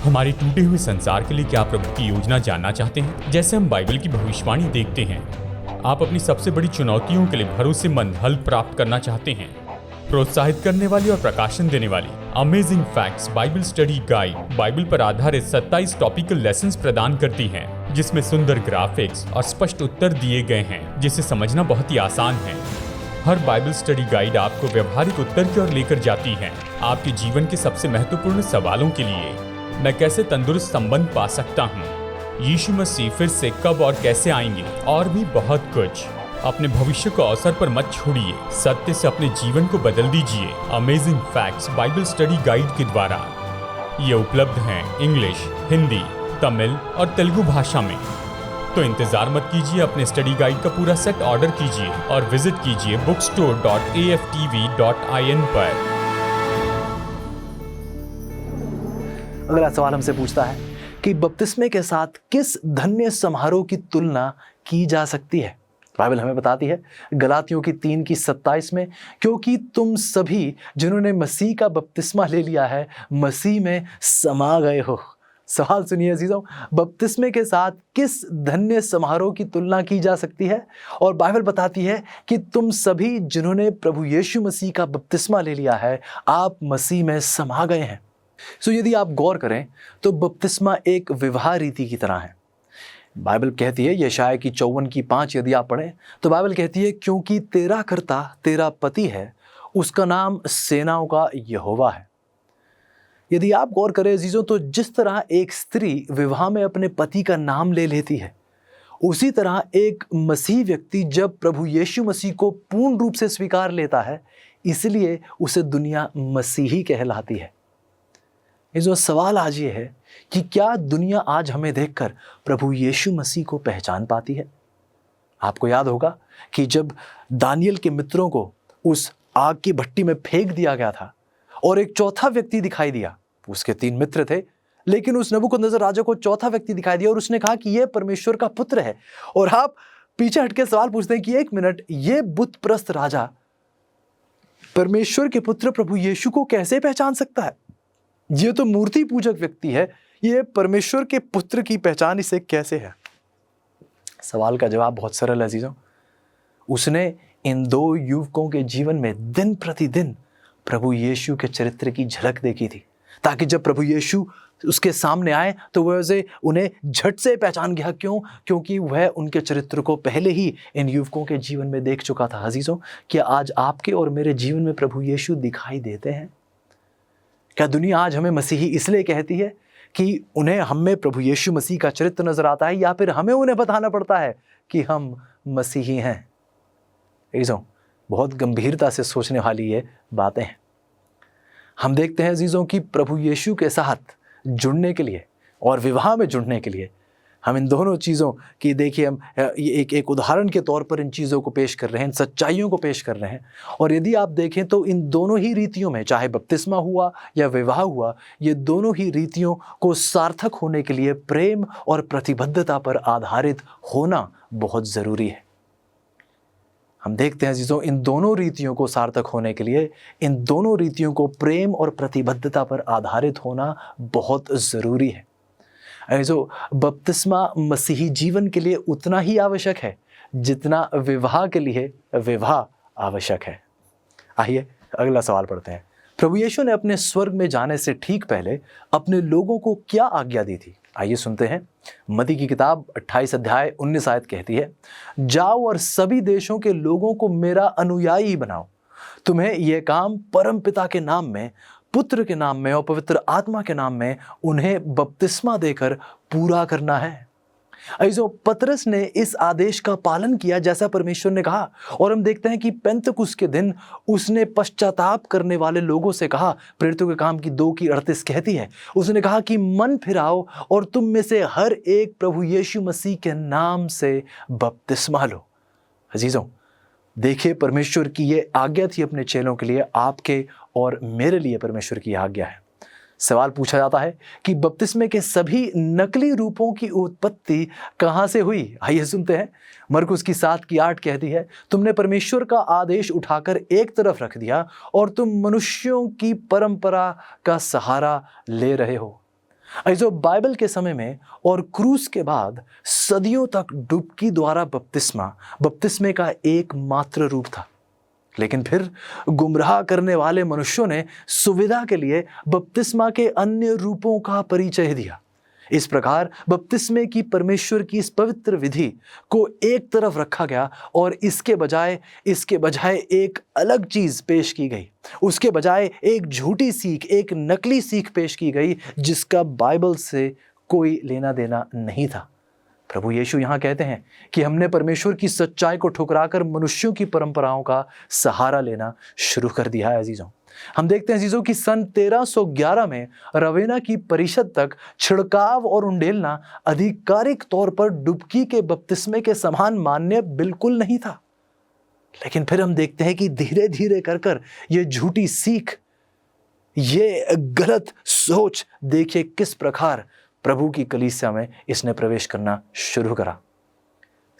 हमारे टूटे हुए संसार के लिए क्या प्रभु की योजना जानना चाहते हैं? जैसे हम बाइबल की भविष्यवाणी देखते हैं, आप अपनी सबसे बड़ी चुनौतियों के लिए भरोसेमंद हल प्राप्त करना चाहते हैं। प्रोत्साहित करने वाली और प्रकाशन देने वाली amazing facts Bible study guide Bible पर आधारित 27 टॉपिकल लेसन्स प्रदान करती हैं, जिसमें सुंदर ग्राफिक्स और स्पष्ट उत्तर दिए गए हैं, जिसे समझना बहुत ही आसान है। हर बाइबल स्टडी गाइड आपको व्यवहारिक उत्तर की ओर लेकर जाती है, आपके जीवन के सबसे महत्वपूर्ण सवालों के लिए। मैं कैसे तंदुरुस्त संबंध पा सकता हूँ, यीशु मसीह फिर से कब और कैसे आएंगे, और भी बहुत कुछ। अपने भविष्य को अवसर पर मत छोड़िए, सत्य से अपने जीवन को बदल दीजिए। Amazing facts Bible study guide के द्वारा ये उपलब्ध हैं इंग्लिश, हिंदी, तमिल और तेलुगु भाषा में। तो इंतजार मत कीजिए, अपने स्टडी गाइड का पूरा सेट ऑर्डर कीजिए और विजिट कीजिए bookstore.aftv.in पर। अगला सवाल हमसे पूछता है कि बपतिस्मे के साथ किस धन्य समारोह की तुलना की जा सकती है? बाइबल हमें बताती है गलातियों की 3:27 में, क्योंकि तुम सभी जिन्होंने मसीह का बपतिस्मा ले लिया है मसीह में समा गए हो। सवाल सुनिए अजीजों, बपतिस्मे के साथ किस धन्य समारोह की तुलना की जा सकती है? और बाइबल बताती है कि तुम सभी जिन्होंने प्रभु यीशु मसीह का बपतिस्मा ले लिया है, आप मसीह में समा गए हैं। यदि आप गौर करें तो बपतिस्मा एक विवाह रीति की तरह है। बाइबल कहती है, यशायाह की 54:5 यदि आप पढ़ें तो बाइबल कहती है, क्योंकि तेरा कर्ता तेरा पति है, उसका नाम सेनाओं का यहोवा है। यदि आप गौर करें अजीजों, तो जिस तरह एक स्त्री विवाह में अपने पति का नाम ले लेती है, उसी तरह एक मसीह व्यक्ति जब प्रभु यीशु मसीह को पूर्ण रूप से स्वीकार लेता है, इसलिए उसे दुनिया मसीही कहलाती है। ये जो सवाल आज ये है कि क्या दुनिया आज हमें देखकर प्रभु यीशु मसीह को पहचान पाती है? आपको याद होगा कि जब दानियल के मित्रों को उस आग की भट्टी में फेंक दिया गया था और एक चौथा व्यक्ति दिखाई दिया, उसके 3 मित्र थे, लेकिन उस नबूकदनेस्सर राजा को चौथा व्यक्ति दिखाई दिया और उसने कहा कि यह परमेश्वर का पुत्र है। और आप पीछे हटके सवाल पूछते हैं कि एक मिनट, ये बुतप्रस्त राजा परमेश्वर के पुत्र प्रभु यीशु को कैसे पहचान सकता है? ये तो मूर्ति पूजक व्यक्ति है, ये परमेश्वर के पुत्र की पहचान इसे कैसे है? सवाल का जवाब बहुत सरल है अजीजों। उसने इन 2 युवकों के जीवन में दिन प्रतिदिन प्रभु यीशु के चरित्र की झलक देखी थी, ताकि जब प्रभु यीशु उसके सामने आए तो वह उसे उन्हें झट से पहचान गया। क्यों? क्योंकि वह उनके चरित्र को पहले ही इन युवकों के जीवन में देख चुका था। अजीजों, क्या आज आपके और मेरे जीवन में प्रभु यीशु दिखाई देते हैं? क्या दुनिया आज हमें मसीही इसलिए कहती है कि उन्हें हम में प्रभु यीशु मसीह का चरित्र नजर आता है, या फिर हमें उन्हें बताना पड़ता है कि हम मसीही हैं? अजीजों, बहुत गंभीरता से सोचने वाली ये बातें हैं। हम देखते हैं अजीजों कि प्रभु यीशु के साथ जुड़ने के लिए और विवाह में जुड़ने के लिए हम इन दोनों चीज़ों की, देखिए, हम एक उदाहरण के तौर पर इन चीज़ों को पेश कर रहे हैं, इन सच्चाइयों को पेश कर रहे हैं। और यदि आप देखें तो इन दोनों ही रीतियों में, चाहे बपतिस्मा हुआ या विवाह हुआ, ये दोनों ही रीतियों को सार्थक होने के लिए प्रेम और प्रतिबद्धता पर आधारित होना बहुत ज़रूरी है। हम देखते हैं अजीजों, इन दोनों रीतियों को सार्थक होने के लिए इन दोनों रीतियों को प्रेम और प्रतिबद्धता पर आधारित होना बहुत ज़रूरी है। अजीजों, बपतिस्मा मसीही जीवन के लिए उतना ही आवश्यक है जितना विवाह के लिए विवाह आवश्यक है। आइए अगला सवाल पढ़ते हैं। प्रभु यीशु ने अपने स्वर्ग में जाने से ठीक पहले अपने लोगों को क्या आज्ञा दी थी? आइए सुनते हैं। मत्ती की किताब 28:19 आयत कहती है, जाओ और सभी देशों के लोगों को मेरा अनुयायी बनाओ। तुम्हें यह काम परम पिता के नाम में, पुत्र के नाम में और पवित्र आत्मा के नाम में उन्हें बपतिस्मा देकर पूरा करना है। अजीजों, पतरस ने इस आदेश का पालन किया जैसा परमेश्वर ने कहा। और हम देखते हैं कि पेंतकुस्त के दिन उसने पश्चाताप करने वाले लोगों से कहा, प्रेरितों के काम की 2:38 कहती है, उसने कहा कि मन फिराओ और तुम में से हर एक प्रभु यीशु मसीह के नाम से बपतिस्मा लो। अजीजों, देखिए, परमेश्वर की ये आज्ञा थी अपने चेलों के लिए, आपके और मेरे लिए परमेश्वर की आज्ञा है। सवाल पूछा जाता है कि बपतिस्मे के सभी नकली रूपों की उत्पत्ति कहां से हुई? आइए सुनते हैं। मरकुस की 7:8 कहती है, तुमने परमेश्वर का आदेश उठाकर एक तरफ रख दिया और तुम मनुष्यों की परंपरा का सहारा ले रहे हो। अजीजों, बाइबल के समय में और क्रूस के बाद सदियों तक डुबकी द्वारा बपतिस्मे का एकमात्र रूप था। लेकिन फिर गुमराह करने वाले मनुष्यों ने सुविधा के लिए बपतिस्मा के अन्य रूपों का परिचय दिया। इस प्रकार बपतिस्मे की परमेश्वर की इस पवित्र विधि को एक तरफ रखा गया और इसके बजाय एक अलग चीज पेश की गई। उसके बजाय एक झूठी सीख, एक नकली सीख पेश की गई जिसका बाइबल से कोई लेना देना नहीं था। प्रभु यीशु यहाँ कहते हैं कि हमने परमेश्वर की सच्चाई को ठुकराकर मनुष्यों की परंपराओं का सहारा लेना शुरू कर दिया है। अजीजों, हम देखते हैं अजीजों कि सन 1311 में रवेना की परिषद तक छिड़काव और उंडेलना आधिकारिक तौर पर डुबकी के बपतिस्मे के समान मान्य बिल्कुल नहीं था। लेकिन फिर हम देखते हैं कि धीरे धीरे कर ये झूठी सीख, ये गलत सोच, देखिए किस प्रकार प्रभु की कलीसिया में इसने प्रवेश करना शुरू करा।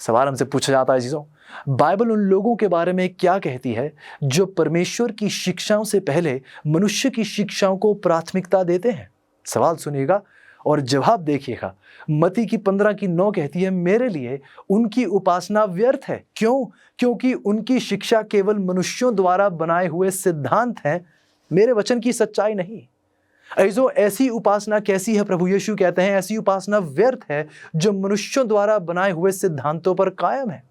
सवाल हमसे पूछा जाता है अजीजों, बाइबल उन लोगों के बारे में क्या कहती है जो परमेश्वर की शिक्षाओं से पहले मनुष्य की शिक्षाओं को प्राथमिकता देते हैं? सवाल सुनिएगा, और जवाब देखिएगा, मत्ती की 15:9 कहती है, मेरे लिए उनकी उपासना व्यर्थ है। क्यों? क्योंकि उनकी शिक्षा केवल मनुष्यों द्वारा बनाए हुए सिद्धांत हैं, मेरे वचन की सच्चाई नहीं। अजीजों, ऐसी उपासना कैसी है? प्रभु यीशु कहते हैं ऐसी उपासना व्यर्थ है जो मनुष्यों द्वारा बनाए हुए सिद्धांतों पर कायम है।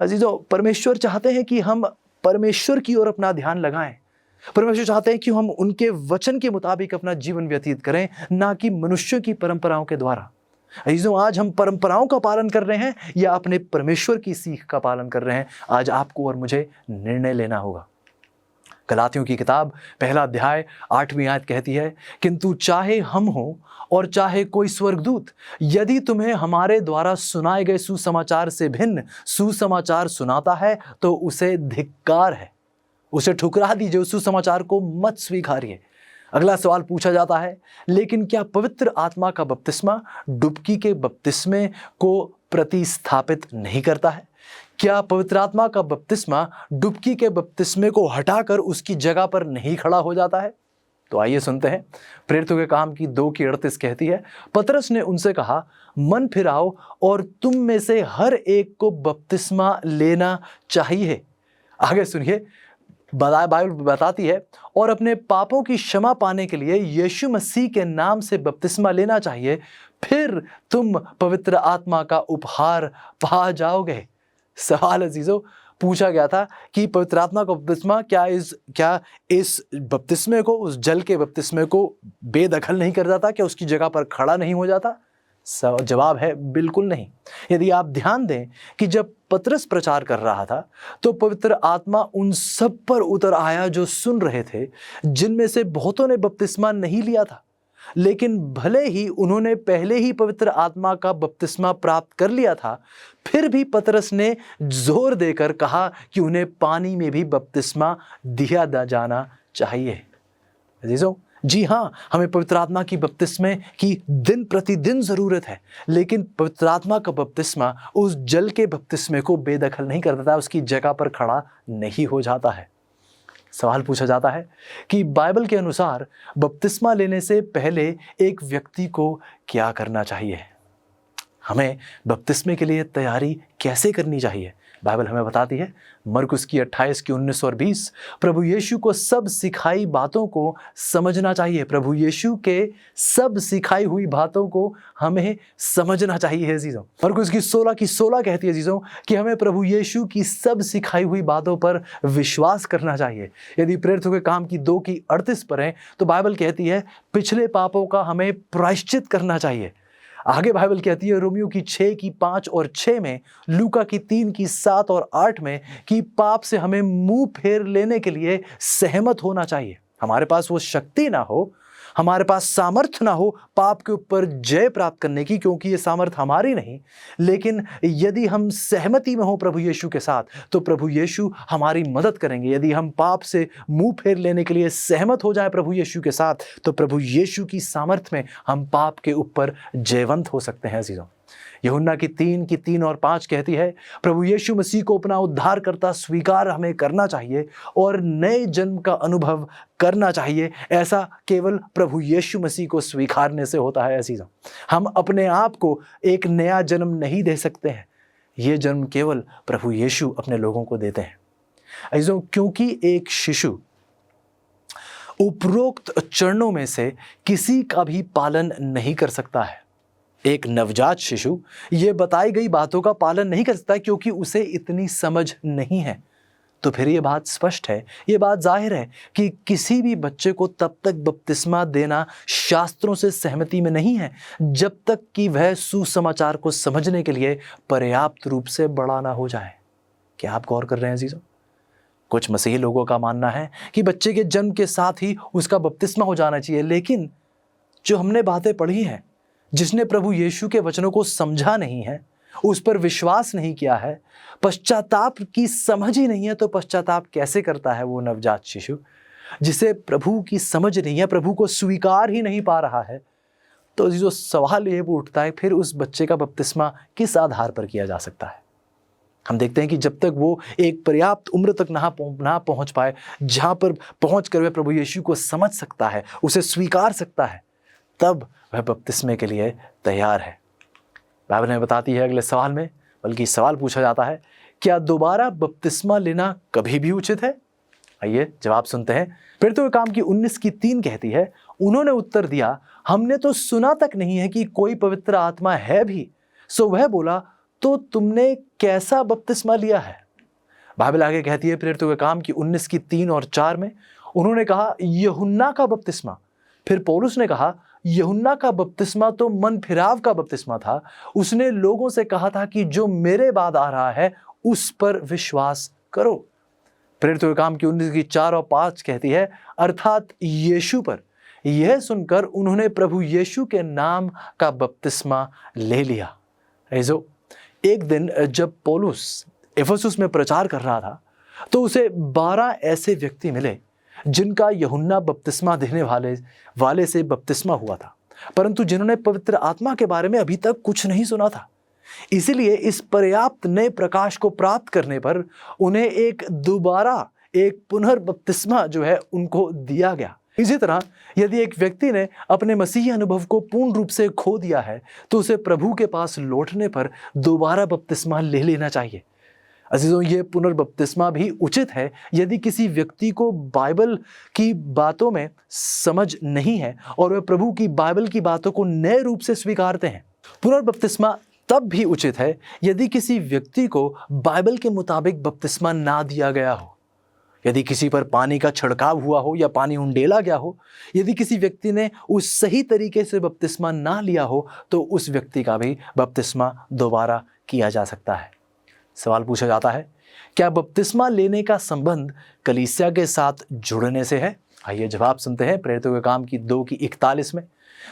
अजीजों, परमेश्वर चाहते हैं कि हम परमेश्वर की ओर अपना ध्यान लगाएं। परमेश्वर चाहते हैं कि हम उनके वचन के मुताबिक अपना जीवन व्यतीत करें, ना कि मनुष्यों की परंपराओं के द्वारा। अजीजों, आज हम परंपराओं का पालन कर रहे हैं या अपने परमेश्वर की सीख का पालन कर रहे हैं? आज आपको और मुझे निर्णय लेना होगा। गलातियों की किताब 1 अध्याय 8वीं आयत कहती है, किंतु चाहे हम हो और चाहे कोई स्वर्गदूत यदि तुम्हें हमारे द्वारा सुनाए गए सुसमाचार से भिन्न सुसमाचार सुनाता है तो उसे धिक्कार है, उसे ठुकरा दीजिए, उस सुसमाचार को मत स्वीकारिए। अगला सवाल पूछा जाता है, लेकिन क्या पवित्र आत्मा का बपतिस्मा डुबकी के बपतिस्मे को प्रतिस्थापित नहीं करता है? क्या पवित्र आत्मा का बपतिस्मा डुबकी के बपतिस्मे को हटाकर उसकी जगह पर नहीं खड़ा हो जाता है? तो आइए सुनते हैं। प्रेरितों के काम की 2:38 कहती है, पतरस ने उनसे कहा, मन फिराओ और तुम में से हर एक को बपतिस्मा लेना चाहिए। आगे सुनिए, बाइबल बताती है, और अपने पापों की क्षमा पाने के लिए यीशु मसीह के नाम से बपतिस्मा लेना चाहिए, फिर तुम पवित्र आत्मा का उपहार पा जाओगे। सवाल अजीजों पूछा गया था कि पवित्र आत्मा का बपतिस्मा क्या इस बपतिस्मे को, उस जल के बपतिस्मे को बेदखल नहीं कर जाता? क्या उसकी जगह पर खड़ा नहीं हो जाता? जवाब है बिल्कुल नहीं। यदि आप ध्यान दें कि जब पतरस प्रचार कर रहा था तो पवित्र आत्मा उन सब पर उतर आया जो सुन रहे थे, जिनमें से बहुतों ने बपतिस्मा नहीं लिया था, लेकिन भले ही उन्होंने पहले ही पवित्र आत्मा का बपतिस्मा प्राप्त कर लिया था, फिर भी पतरस ने जोर देकर कहा कि उन्हें पानी में भी बपतिस्मा दिया जाना चाहिए। अजीजों, जी हाँ, हमें पवित्र आत्मा की बपतिस्मे की दिन प्रतिदिन जरूरत है, लेकिन पवित्र आत्मा का बपतिस्मा उस जल के बपतिस्मे को बेदखल नहीं कर देता, उसकी जगह पर खड़ा नहीं हो जाता है। सवाल पूछा जाता है कि बाइबल के अनुसार बपतिस्मा लेने से पहले एक व्यक्ति को क्या करना चाहिए? हमें बपतिस्मे के लिए तैयारी कैसे करनी चाहिए? बाइबल हमें बताती है, मरकुस की 28 की 19 और 20, प्रभु यीशु को सब सिखाई बातों को समझना चाहिए। प्रभु यीशु के सब सिखाई हुई बातों को हमें समझना चाहिए अजीजों। मरकुस की 16 की 16 कहती है अजीजों कि हमें प्रभु यीशु की सब सिखाई हुई बातों पर विश्वास करना चाहिए। यदि प्रेरितों के काम की 2 की 38 पढ़ें तो बाइबल कहती है, पिछले पापों का हमें प्रायश्चित करना चाहिए। आगे बाइबल कहती है रोमियो की 6 की 5 और 6 में, लूका की 3 की 7 और 8 में कि पाप से हमें मुंह फेर लेने के लिए सहमत होना चाहिए। हमारे पास वो शक्ति ना हो, हमारे पास सामर्थ्य ना हो पाप के ऊपर जय प्राप्त करने की, क्योंकि ये सामर्थ्य हमारी नहीं, लेकिन यदि हम सहमति में हो प्रभु यीशु के साथ तो प्रभु यीशु हमारी मदद करेंगे। यदि हम पाप से मुंह फेर लेने के लिए सहमत हो जाए प्रभु यीशु के साथ तो प्रभु यीशु की सामर्थ्य में हम पाप के ऊपर जयवंत हो सकते हैं अजीजों। यूहन्ना की 3 की 3 और 5 कहती है, प्रभु यीशु मसीह को अपना उद्धारकर्ता स्वीकार हमें करना चाहिए और नए जन्म का अनुभव करना चाहिए। ऐसा केवल प्रभु यीशु मसीह को स्वीकारने से होता है अजीजों। हम अपने आप को एक नया जन्म नहीं दे सकते हैं, ये जन्म केवल प्रभु यीशु अपने लोगों को देते हैं अजीजों। क्योंकि एक शिशु उपरोक्त चरणों में से किसी का भी पालन नहीं कर सकता है। एक नवजात शिशु ये बताई गई बातों का पालन नहीं कर सकता क्योंकि उसे इतनी समझ नहीं है। तो फिर ये बात स्पष्ट है, ये बात जाहिर है कि किसी भी बच्चे को तब तक बपतिस्मा देना शास्त्रों से सहमति में नहीं है जब तक कि वह सुसमाचार को समझने के लिए पर्याप्त रूप से बड़ा ना हो जाए। क्या आप गौर कर रहे हैं अजीजों? कुछ मसीही लोगों का मानना है कि बच्चे के जन्म के साथ ही उसका बपतिस्मा हो जाना चाहिए, लेकिन जो हमने बातें पढ़ी हैं, जिसने प्रभु यीशु के वचनों को समझा नहीं है, उस पर विश्वास नहीं किया है, पश्चाताप की समझ ही नहीं है, तो पश्चाताप कैसे करता है वो नवजात शिशु जिसे प्रभु की समझ नहीं है, प्रभु को स्वीकार ही नहीं पा रहा है? तो जो सवाल ये उठता है, फिर उस बच्चे का बपतिस्मा किस आधार पर किया जा सकता है? हम देखते हैं कि जब तक वो एक पर्याप्त उम्र तक ना पहुंच पाए, जहां पर पहुंच कर वह प्रभु यीशु को समझ सकता है, उसे स्वीकार सकता है, तब वह बपतिस्मे के लिए तैयार है। बाइबल में बताती है अगले सवाल में, बल्कि सवाल पूछा जाता है, क्या दोबारा बपतिस्मा लेना कभी भी उचित है? आइए जवाब सुनते हैं। प्रेरितों के काम की 19:3 कहती है, उन्होंने उत्तर दिया, हमने तो सुना तक नहीं है कि कोई पवित्र आत्मा है भी। सो वह बोला, तो तुमने कैसा बपतिस्मा लिया है? बाइबल आगे कहती है प्रेरितों के काम की 19:3 और 4 में, उन्होंने कहा यूहन्ना का बपतिस्मा। फिर पौलुस ने कहा, यूहन्ना का बपतिस्मा तो मन फिराव का बपतिस्मा था। उसने लोगों से कहा था कि जो मेरे बाद आ रहा है उस पर विश्वास करो। प्रेरितों के काम की 19:4 और 5 कहती है, अर्थात यीशु पर। यह सुनकर उन्होंने प्रभु यीशु के नाम का बपतिस्मा ले लिया। ऐसो एक दिन जब पौलुस इफिसुस में प्रचार कर रहा था तो उसे 12 ऐसे व्यक्ति मिले जिनका यूहन्ना बपतिस्मा देने वाले से बपतिस्मा हुआ था, परंतु जिन्होंने पवित्र आत्मा के बारे में अभी तक कुछ नहीं सुना था। इसीलिए इस पर्याप्त नए प्रकाश को प्राप्त करने पर उन्हें एक पुनर्बपतिस्मा जो है उनको दिया गया। इसी तरह यदि एक व्यक्ति ने अपने मसीही अनुभव को पूर्ण रूप से खो दिया है तो उसे प्रभु के पास लौटने पर दोबारा बपतिस्मा ले लेना चाहिए। अजीजों, ये पुनर्बपतिस्मा भी उचित है यदि किसी व्यक्ति को बाइबल की बातों में समझ नहीं है और वह प्रभु की बाइबल की बातों को नए रूप से स्वीकारते हैं। पुनर्बपतिस्मा तब भी उचित है यदि किसी व्यक्ति को बाइबल के मुताबिक बपतिस्मा ना दिया गया हो, यदि किसी पर पानी का छिड़काव हुआ हो या पानी उंडेला गया हो, यदि किसी व्यक्ति ने उस सही तरीके से बपतिस्मा ना लिया हो तो उस व्यक्ति का भी बपतिस्मा दोबारा किया जा सकता है। सवाल पूछा जाता है, क्या बपतिस्मा लेने का संबंध कलीसिया के साथ जुड़ने से है? आइए जवाब सुनते हैं प्रेरितों के काम की 2:41 में।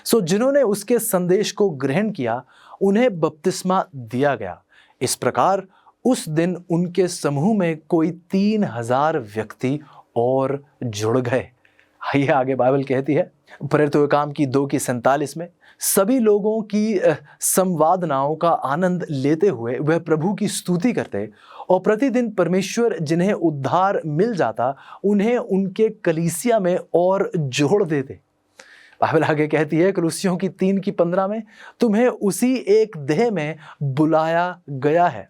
सो जिन्होंने उसके संदेश को ग्रहण किया उन्हें बपतिस्मा दिया गया। इस प्रकार उस दिन उनके समूह में कोई 3000 व्यक्ति और जुड़ गए। आइए आगे बाइबल कहती है प्रेरितों के काम की 2:47 में, सभी लोगों की संवादनाओं का आनंद लेते हुए वह प्रभु की स्तुति करते और प्रतिदिन परमेश्वर जिन्हें उद्धार मिल जाता उन्हें उनके कलीसिया में और जोड़ देते। बाइबल आगे कहती है कुलुस्सियों की 3:15 में, तुम्हें उसी एक देह में बुलाया गया है।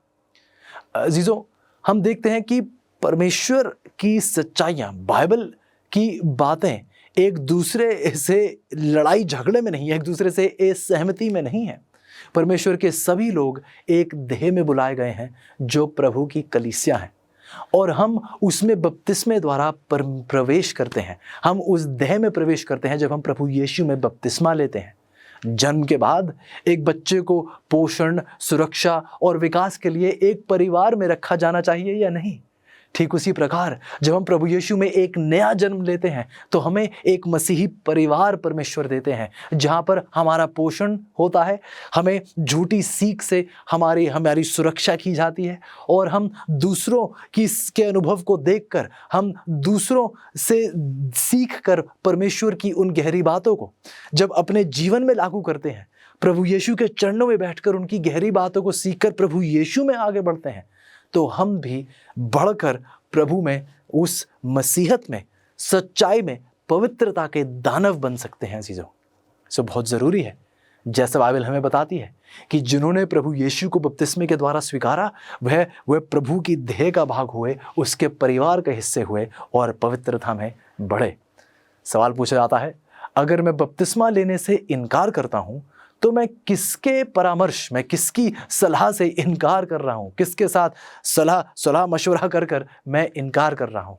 अजीजों, हम देखते हैं कि परमेश्वर की सच्चाइयाँ, बाइबल की बातें एक दूसरे से लड़ाई झगड़े में नहीं है, एक दूसरे से असहमति में नहीं है। परमेश्वर के सभी लोग एक देह में बुलाए गए हैं जो प्रभु की कलीसिया है और हम उसमें बपतिस्मे द्वारा प्रवेश करते हैं। हम उस देह में प्रवेश करते हैं जब हम प्रभु यीशु में बपतिस्मा लेते हैं। जन्म के बाद एक बच्चे को पोषण, सुरक्षा और विकास के लिए एक परिवार में रखा जाना चाहिए या नहीं? ठीक उसी प्रकार जब हम प्रभु यीशु में एक नया जन्म लेते हैं तो हमें एक मसीही परिवार परमेश्वर देते हैं जहाँ पर हमारा पोषण होता है, हमें झूठी सीख से हमारी सुरक्षा की जाती है और हम दूसरों के अनुभव को देखकर, हम दूसरों से सीख कर परमेश्वर की उन गहरी बातों को जब अपने जीवन में लागू करते हैं, प्रभु यीशु के चरणों में बैठकर उनकी गहरी बातों को सीखकर प्रभु यीशु में आगे बढ़ते हैं, तो हम भी बढ़कर प्रभु में, उस मसीहत में, सच्चाई में, पवित्रता के दानव बन सकते हैं अजीजों। सो बहुत ज़रूरी है, जैसा बाइबल हमें बताती है कि जिन्होंने प्रभु यीशु को बपतिस्मे के द्वारा स्वीकारा वह प्रभु की देह का भाग हुए, उसके परिवार के हिस्से हुए और पवित्रता में बढ़े। सवाल पूछा जाता है, अगर मैं बपतिस्मा लेने से इनकार करता हूँ तो मैं किसके परामर्श में, किसकी सलाह से इनकार कर रहा हूँ? किसके साथ सलाह मशवरा कर मैं इनकार कर रहा हूँ?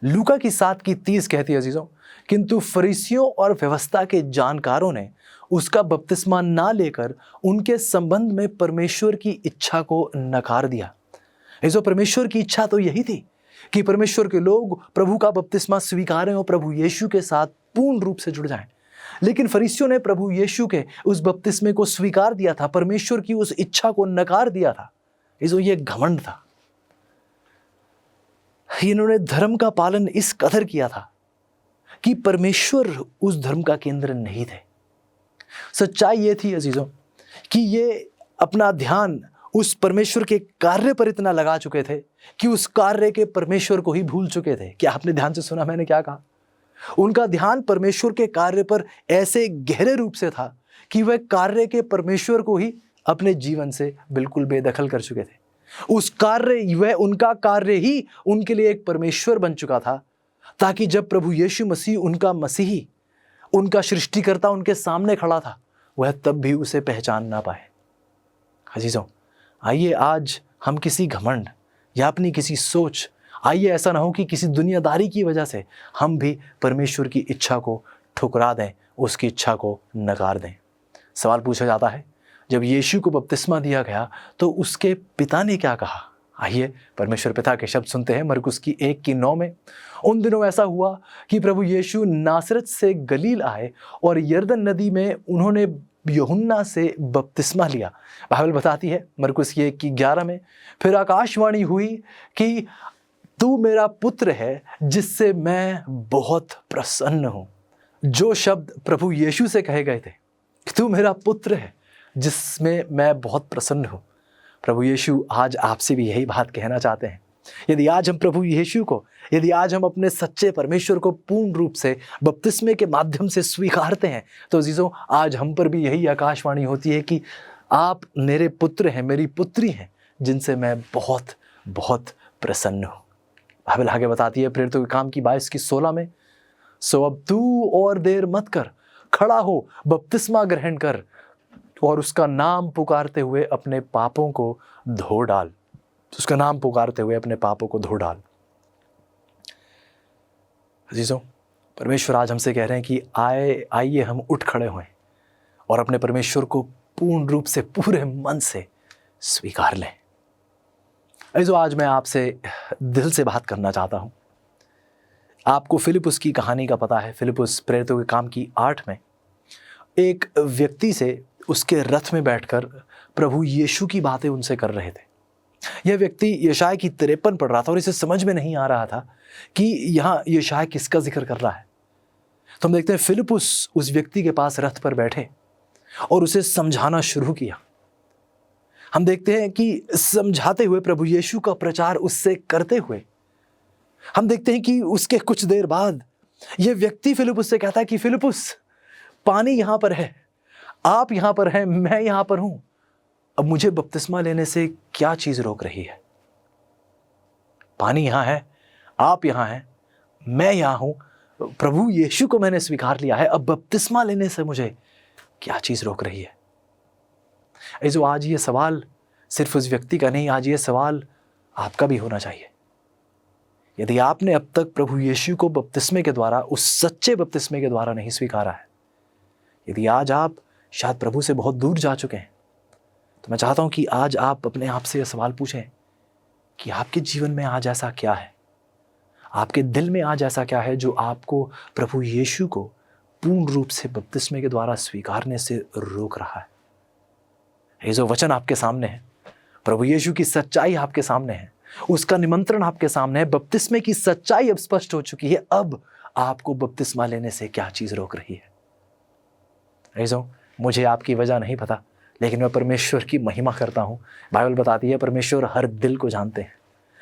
लूका की 7:30 कहती है अजीजों, किंतु फरीसियों और व्यवस्था के जानकारों ने उसका बपतिस्मा ना लेकर उनके संबंध में परमेश्वर की इच्छा को नकार दिया। ऐसो परमेश्वर की इच्छा तो यही थी कि परमेश्वर के लोग प्रभु का बपतिस्मा स्वीकारें और प्रभु यीशु के साथ पूर्ण रूप से जुड़ जाएं। लेकिन फरीसियों ने प्रभु यीशु के उस बपतिस्मे को स्वीकार दिया था, परमेश्वर की उस इच्छा को नकार दिया था। ये घमंड था। इन्होंने धर्म का पालन इस कदर किया था कि परमेश्वर उस धर्म का केंद्र नहीं थे। सच्चाई ये थी अजीजों कि ये अपना ध्यान उस परमेश्वर के कार्य पर इतना लगा चुके थे कि उस कार्य के परमेश्वर को ही भूल चुके थे। क्या आपने ध्यान से सुना मैंने क्या कहा? उनका ध्यान परमेश्वर के कार्य पर ऐसे गहरे रूप से था कि वह कार्य के परमेश्वर को ही अपने जीवन से बिल्कुल बेदखल कर चुके थे। उनका कार्य ही उनके लिए एक परमेश्वर बन चुका था, ताकि जब प्रभु यीशु मसीह उनका मसीही, उनका सृष्टिकर्ता उनके सामने खड़ा था, वह तब भी उसे पहचान ना पाए। अजीजों, आइए आज हम किसी घमंड या अपनी किसी सोच, आइए ऐसा ना हो कि किसी दुनियादारी की वजह से हम भी परमेश्वर की इच्छा को ठुकरा दें, उसकी इच्छा को नकार दें। सवाल पूछा जाता है, जब यीशु को बपतिस्मा दिया गया तो उसके पिता ने क्या कहा? आइए परमेश्वर पिता के शब्द सुनते हैं मरकुस की 1:9 में। उन दिनों ऐसा हुआ कि प्रभु यीशु नासरत से गलील आए और यरदन नदी में उन्होंने यूहन्ना से बपतिस्मा लिया। बाइबल बताती है मरकुस की 1:11 में, फिर आकाशवाणी हुई कि तू मेरा पुत्र है जिससे मैं बहुत प्रसन्न हूँ। जो शब्द प्रभु यीशु से कहे गए थे कि तू मेरा पुत्र है जिसमें मैं बहुत प्रसन्न हूँ, प्रभु यीशु आज आपसे भी यही बात कहना चाहते हैं। यदि आज हम प्रभु यीशु को, यदि आज हम अपने सच्चे परमेश्वर को पूर्ण रूप से बपतिस्मे के माध्यम से स्वीकारते हैं, तो अजीजों आज हम पर भी यही आकाशवाणी होती है कि आप मेरे पुत्र हैं, मेरी पुत्री हैं, जिनसे मैं बहुत बहुत प्रसन्न हूँ। बाइबल आगे बताती है प्रेरितों के काम की 22:16 में, सो अब तू और देर मत कर, खड़ा हो, बपतिस्मा ग्रहण कर और उसका नाम पुकारते हुए अपने पापों को धो डाल। उसका नाम पुकारते हुए अपने पापों को धो डाल। अजीजों, परमेश्वर आज हमसे कह रहे हैं कि आइए हम उठ खड़े हों और अपने परमेश्वर को पूर्ण रूप से, पूरे मन से स्वीकार लें। अजीजों, आज मैं आपसे दिल से बात करना चाहता हूं। आपको फिलिपुस की कहानी का पता है। फिलिपुस प्रेरितों के काम की 8 में एक व्यक्ति से उसके रथ में बैठकर प्रभु यीशु की बातें उनसे कर रहे थे। यह व्यक्ति यशाया की 53 पढ़ रहा था और इसे समझ में नहीं आ रहा था कि यहाँ यशाया किसका जिक्र कर रहा है। तो हम देखते हैं फिलिपुस उस व्यक्ति के पास रथ पर बैठे और उसे समझाना शुरू किया। हम देखते हैं कि समझाते हुए, प्रभु यीशु का प्रचार उससे करते हुए, हम देखते हैं कि उसके कुछ देर बाद यह व्यक्ति फिलिपुस से कहता है कि फिलिपुस, पानी यहां पर है, आप यहां पर हैं, मैं यहां पर हूं, अब मुझे बपतिस्मा लेने से क्या चीज रोक रही है? पानी यहां है, आप यहां हैं, मैं यहां हूं, प्रभु यीशु को मैंने स्वीकार लिया है, अब बपतिस्मा लेने से मुझे क्या चीज रोक रही है? ऐसो आज ये सवाल सिर्फ उस व्यक्ति का नहीं, आज ये सवाल आपका भी होना चाहिए। यदि आपने अब तक प्रभु यीशु को बपतिस्मे के द्वारा, उस सच्चे बपतिस्मे के द्वारा नहीं स्वीकारा है, यदि आज आप शायद प्रभु से बहुत दूर जा चुके हैं, तो मैं चाहता हूं कि आज आप अपने आप से यह सवाल पूछें कि आपके जीवन में आज ऐसा क्या है, आपके दिल में आज ऐसा क्या है जो आपको प्रभु यीशु को पूर्ण रूप से बपतिस्मे के द्वारा स्वीकारने से रोक रहा है। ये जो वचन आपके सामने है, प्रभु यीशु की सच्चाई आपके सामने है, उसका निमंत्रण आपके सामने है, बपतिस्मे की सच्चाई अब स्पष्ट हो चुकी है। अब आपको बपतिस्मा लेने से क्या चीज रोक रही है? ऐसो मुझे आपकी वजह नहीं पता, लेकिन मैं परमेश्वर की महिमा करता हूँ। बाइबल बताती है परमेश्वर हर दिल को जानते हैं,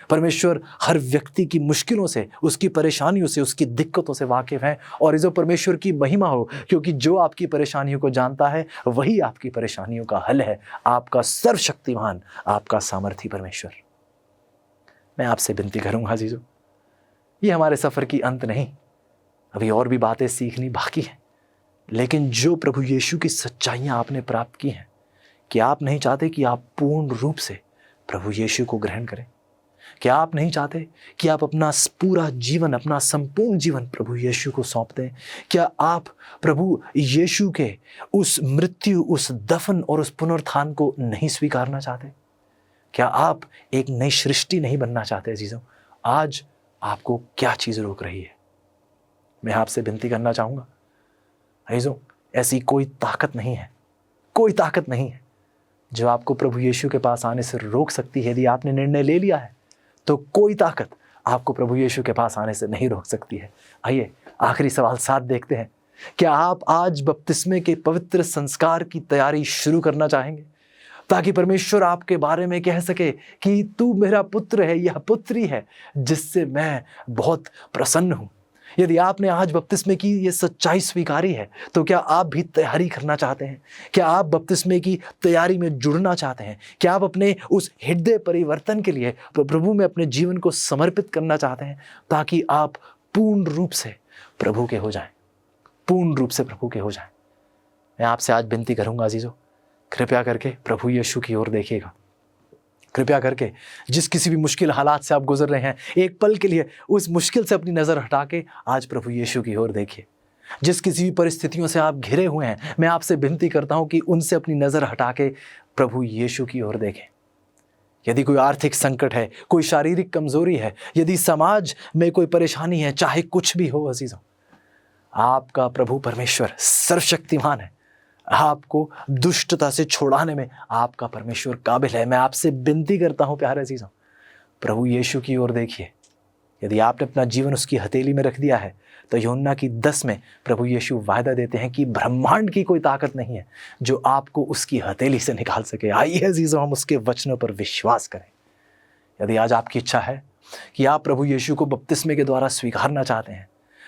परमेश्वर हर व्यक्ति की मुश्किलों से, उसकी परेशानियों से, उसकी दिक्कतों से वाकिफ हैं। और इस परमेश्वर की महिमा हो, क्योंकि जो आपकी परेशानियों को जानता है वही आपकी परेशानियों का हल है, आपका सर्वशक्तिमान, आपका सामर्थी परमेश्वर। मैं आपसे विनती करूँगा अजीजों, ये हमारे सफ़र की अंत नहीं, अभी और भी बातें सीखनी बाकी हैं। लेकिन जो प्रभु यीशु की सच्चाइयाँ आपने प्राप्त की हैं, कि आप नहीं चाहते कि आप पूर्ण रूप से प्रभु यीशु को ग्रहण करें? क्या आप नहीं चाहते कि आप अपना पूरा जीवन, अपना संपूर्ण जीवन प्रभु यीशु को सौंप दें? क्या आप प्रभु यीशु के उस मृत्यु, उस दफन और उस पुनरुत्थान को नहीं स्वीकारना चाहते? क्या आप एक नई सृष्टि नहीं बनना चाहते? अजीजों, आज आपको क्या चीज़ रोक रही है? मैं आपसे विनती करना चाहूँगा, अजीजों, ऐसी कोई ताकत नहीं है, कोई ताकत नहीं है जो आपको प्रभु यीशु के पास आने से रोक सकती है। यदि आपने निर्णय ले लिया है तो कोई ताकत आपको प्रभु यीशु के पास आने से नहीं रोक सकती है। आइए आखिरी सवाल 7 देखते हैं। क्या आप आज बपतिस्मे के पवित्र संस्कार की तैयारी शुरू करना चाहेंगे, ताकि परमेश्वर आपके बारे में कह सके कि तू मेरा पुत्र है, यह पुत्री है जिससे मैं बहुत प्रसन्न हूँ? यदि आपने आज बपतिस्मे की ये सच्चाई स्वीकारी है, तो क्या आप भी तैयारी करना चाहते हैं? क्या आप बपतिस्मे की तैयारी में जुड़ना चाहते हैं? क्या आप अपने उस हृदय परिवर्तन के लिए प्रभु में अपने जीवन को समर्पित करना चाहते हैं, ताकि आप पूर्ण रूप से प्रभु के हो जाएं, पूर्ण रूप से प्रभु के हो जाएं? मैं आपसे आज विनती करूंगा अजीजों, कृपया करके प्रभु यीशु की ओर देखिएगा। कृपया करके जिस किसी भी मुश्किल हालात से आप गुजर रहे हैं, एक पल के लिए उस मुश्किल से अपनी नज़र हटा के आज प्रभु यीशु की ओर देखिए। जिस किसी भी परिस्थितियों से आप घिरे हुए हैं, मैं आपसे विनती करता हूं कि उनसे अपनी नज़र हटा के प्रभु यीशु की ओर देखें। यदि कोई आर्थिक संकट है, कोई शारीरिक कमजोरी है, यदि समाज में कोई परेशानी है, चाहे कुछ भी हो अजीजों, आपका प्रभु परमेश्वर सर्वशक्तिमान है। आपको दुष्टता से छुड़ाने में आपका परमेश्वर काबिल है। मैं आपसे विनती करता हूं प्यारे अजीजों, प्रभु यीशु की ओर देखिए। यदि आपने अपना जीवन उसकी हथेली में रख दिया है, तो यूहन्ना की 10 में प्रभु यीशु वायदा देते हैं कि ब्रह्मांड की कोई ताकत नहीं है जो आपको उसकी हथेली से निकाल सके। आइए अजीजों, हम उसके वचनों पर विश्वास करें। यदि आज आपकी इच्छा है कि आप प्रभु यीशु को बपतिस्मे के द्वारा स्वीकारना चाहते हैं,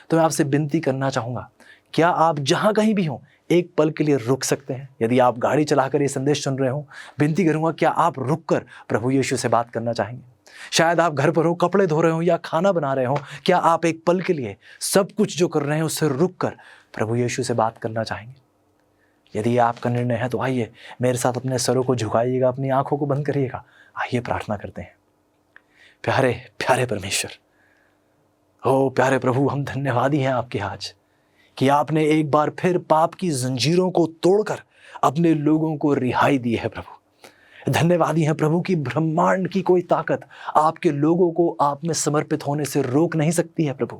तो मैं आपसे विनती करना चाहूँगा, क्या आप जहाँ कहीं भी हों एक पल के लिए रुक सकते हैं? यदि आप गाड़ी चलाकर ये संदेश सुन रहे हो, विनती करूँगा, क्या आप रुककर प्रभु यीशु से बात करना चाहेंगे? शायद आप घर पर हो, कपड़े धो रहे हो या खाना बना रहे हो, क्या आप एक पल के लिए सब कुछ जो कर रहे हैं उससे रुककर प्रभु यीशु से बात करना चाहेंगे? यदि आपका निर्णय है तो आइए मेरे साथ अपने सरों को झुकाइएगा, अपनी आंखों को बंद करिएगा। आइए प्रार्थना करते हैं। प्यारे प्यारे परमेश्वर, ओ प्यारे प्रभु, हम धन्यवादी हैं आपके आज कि आपने एक बार फिर पाप की जंजीरों को तोड़कर अपने लोगों को रिहाई दी है। प्रभु धन्यवादी हैं प्रभु कि ब्रह्मांड की कोई ताकत आपके लोगों को आप में समर्पित होने से रोक नहीं सकती है प्रभु।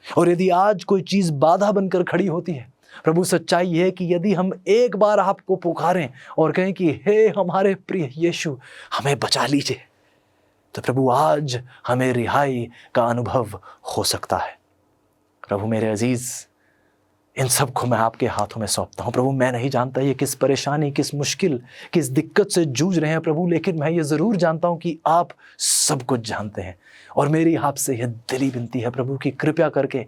और यदि आज कोई चीज बाधा बनकर खड़ी होती है प्रभु, सच्चाई यह है कि यदि हम एक बार आपको पुकारें और कहें कि हे हमारे प्रिय यीशु, हमें बचा लीजिए, तो प्रभु आज हमें रिहाई का अनुभव हो सकता है। प्रभु मेरे अजीज, इन सब को मैं आपके हाथों में सौंपता हूँ। प्रभु मैं नहीं जानता ये किस परेशानी, किस मुश्किल, किस दिक्कत से जूझ रहे हैं प्रभु, लेकिन मैं ये ज़रूर जानता हूँ कि आप सब कुछ जानते हैं। और मेरी आपसे यह दिली विनती है प्रभु कि कृपया करके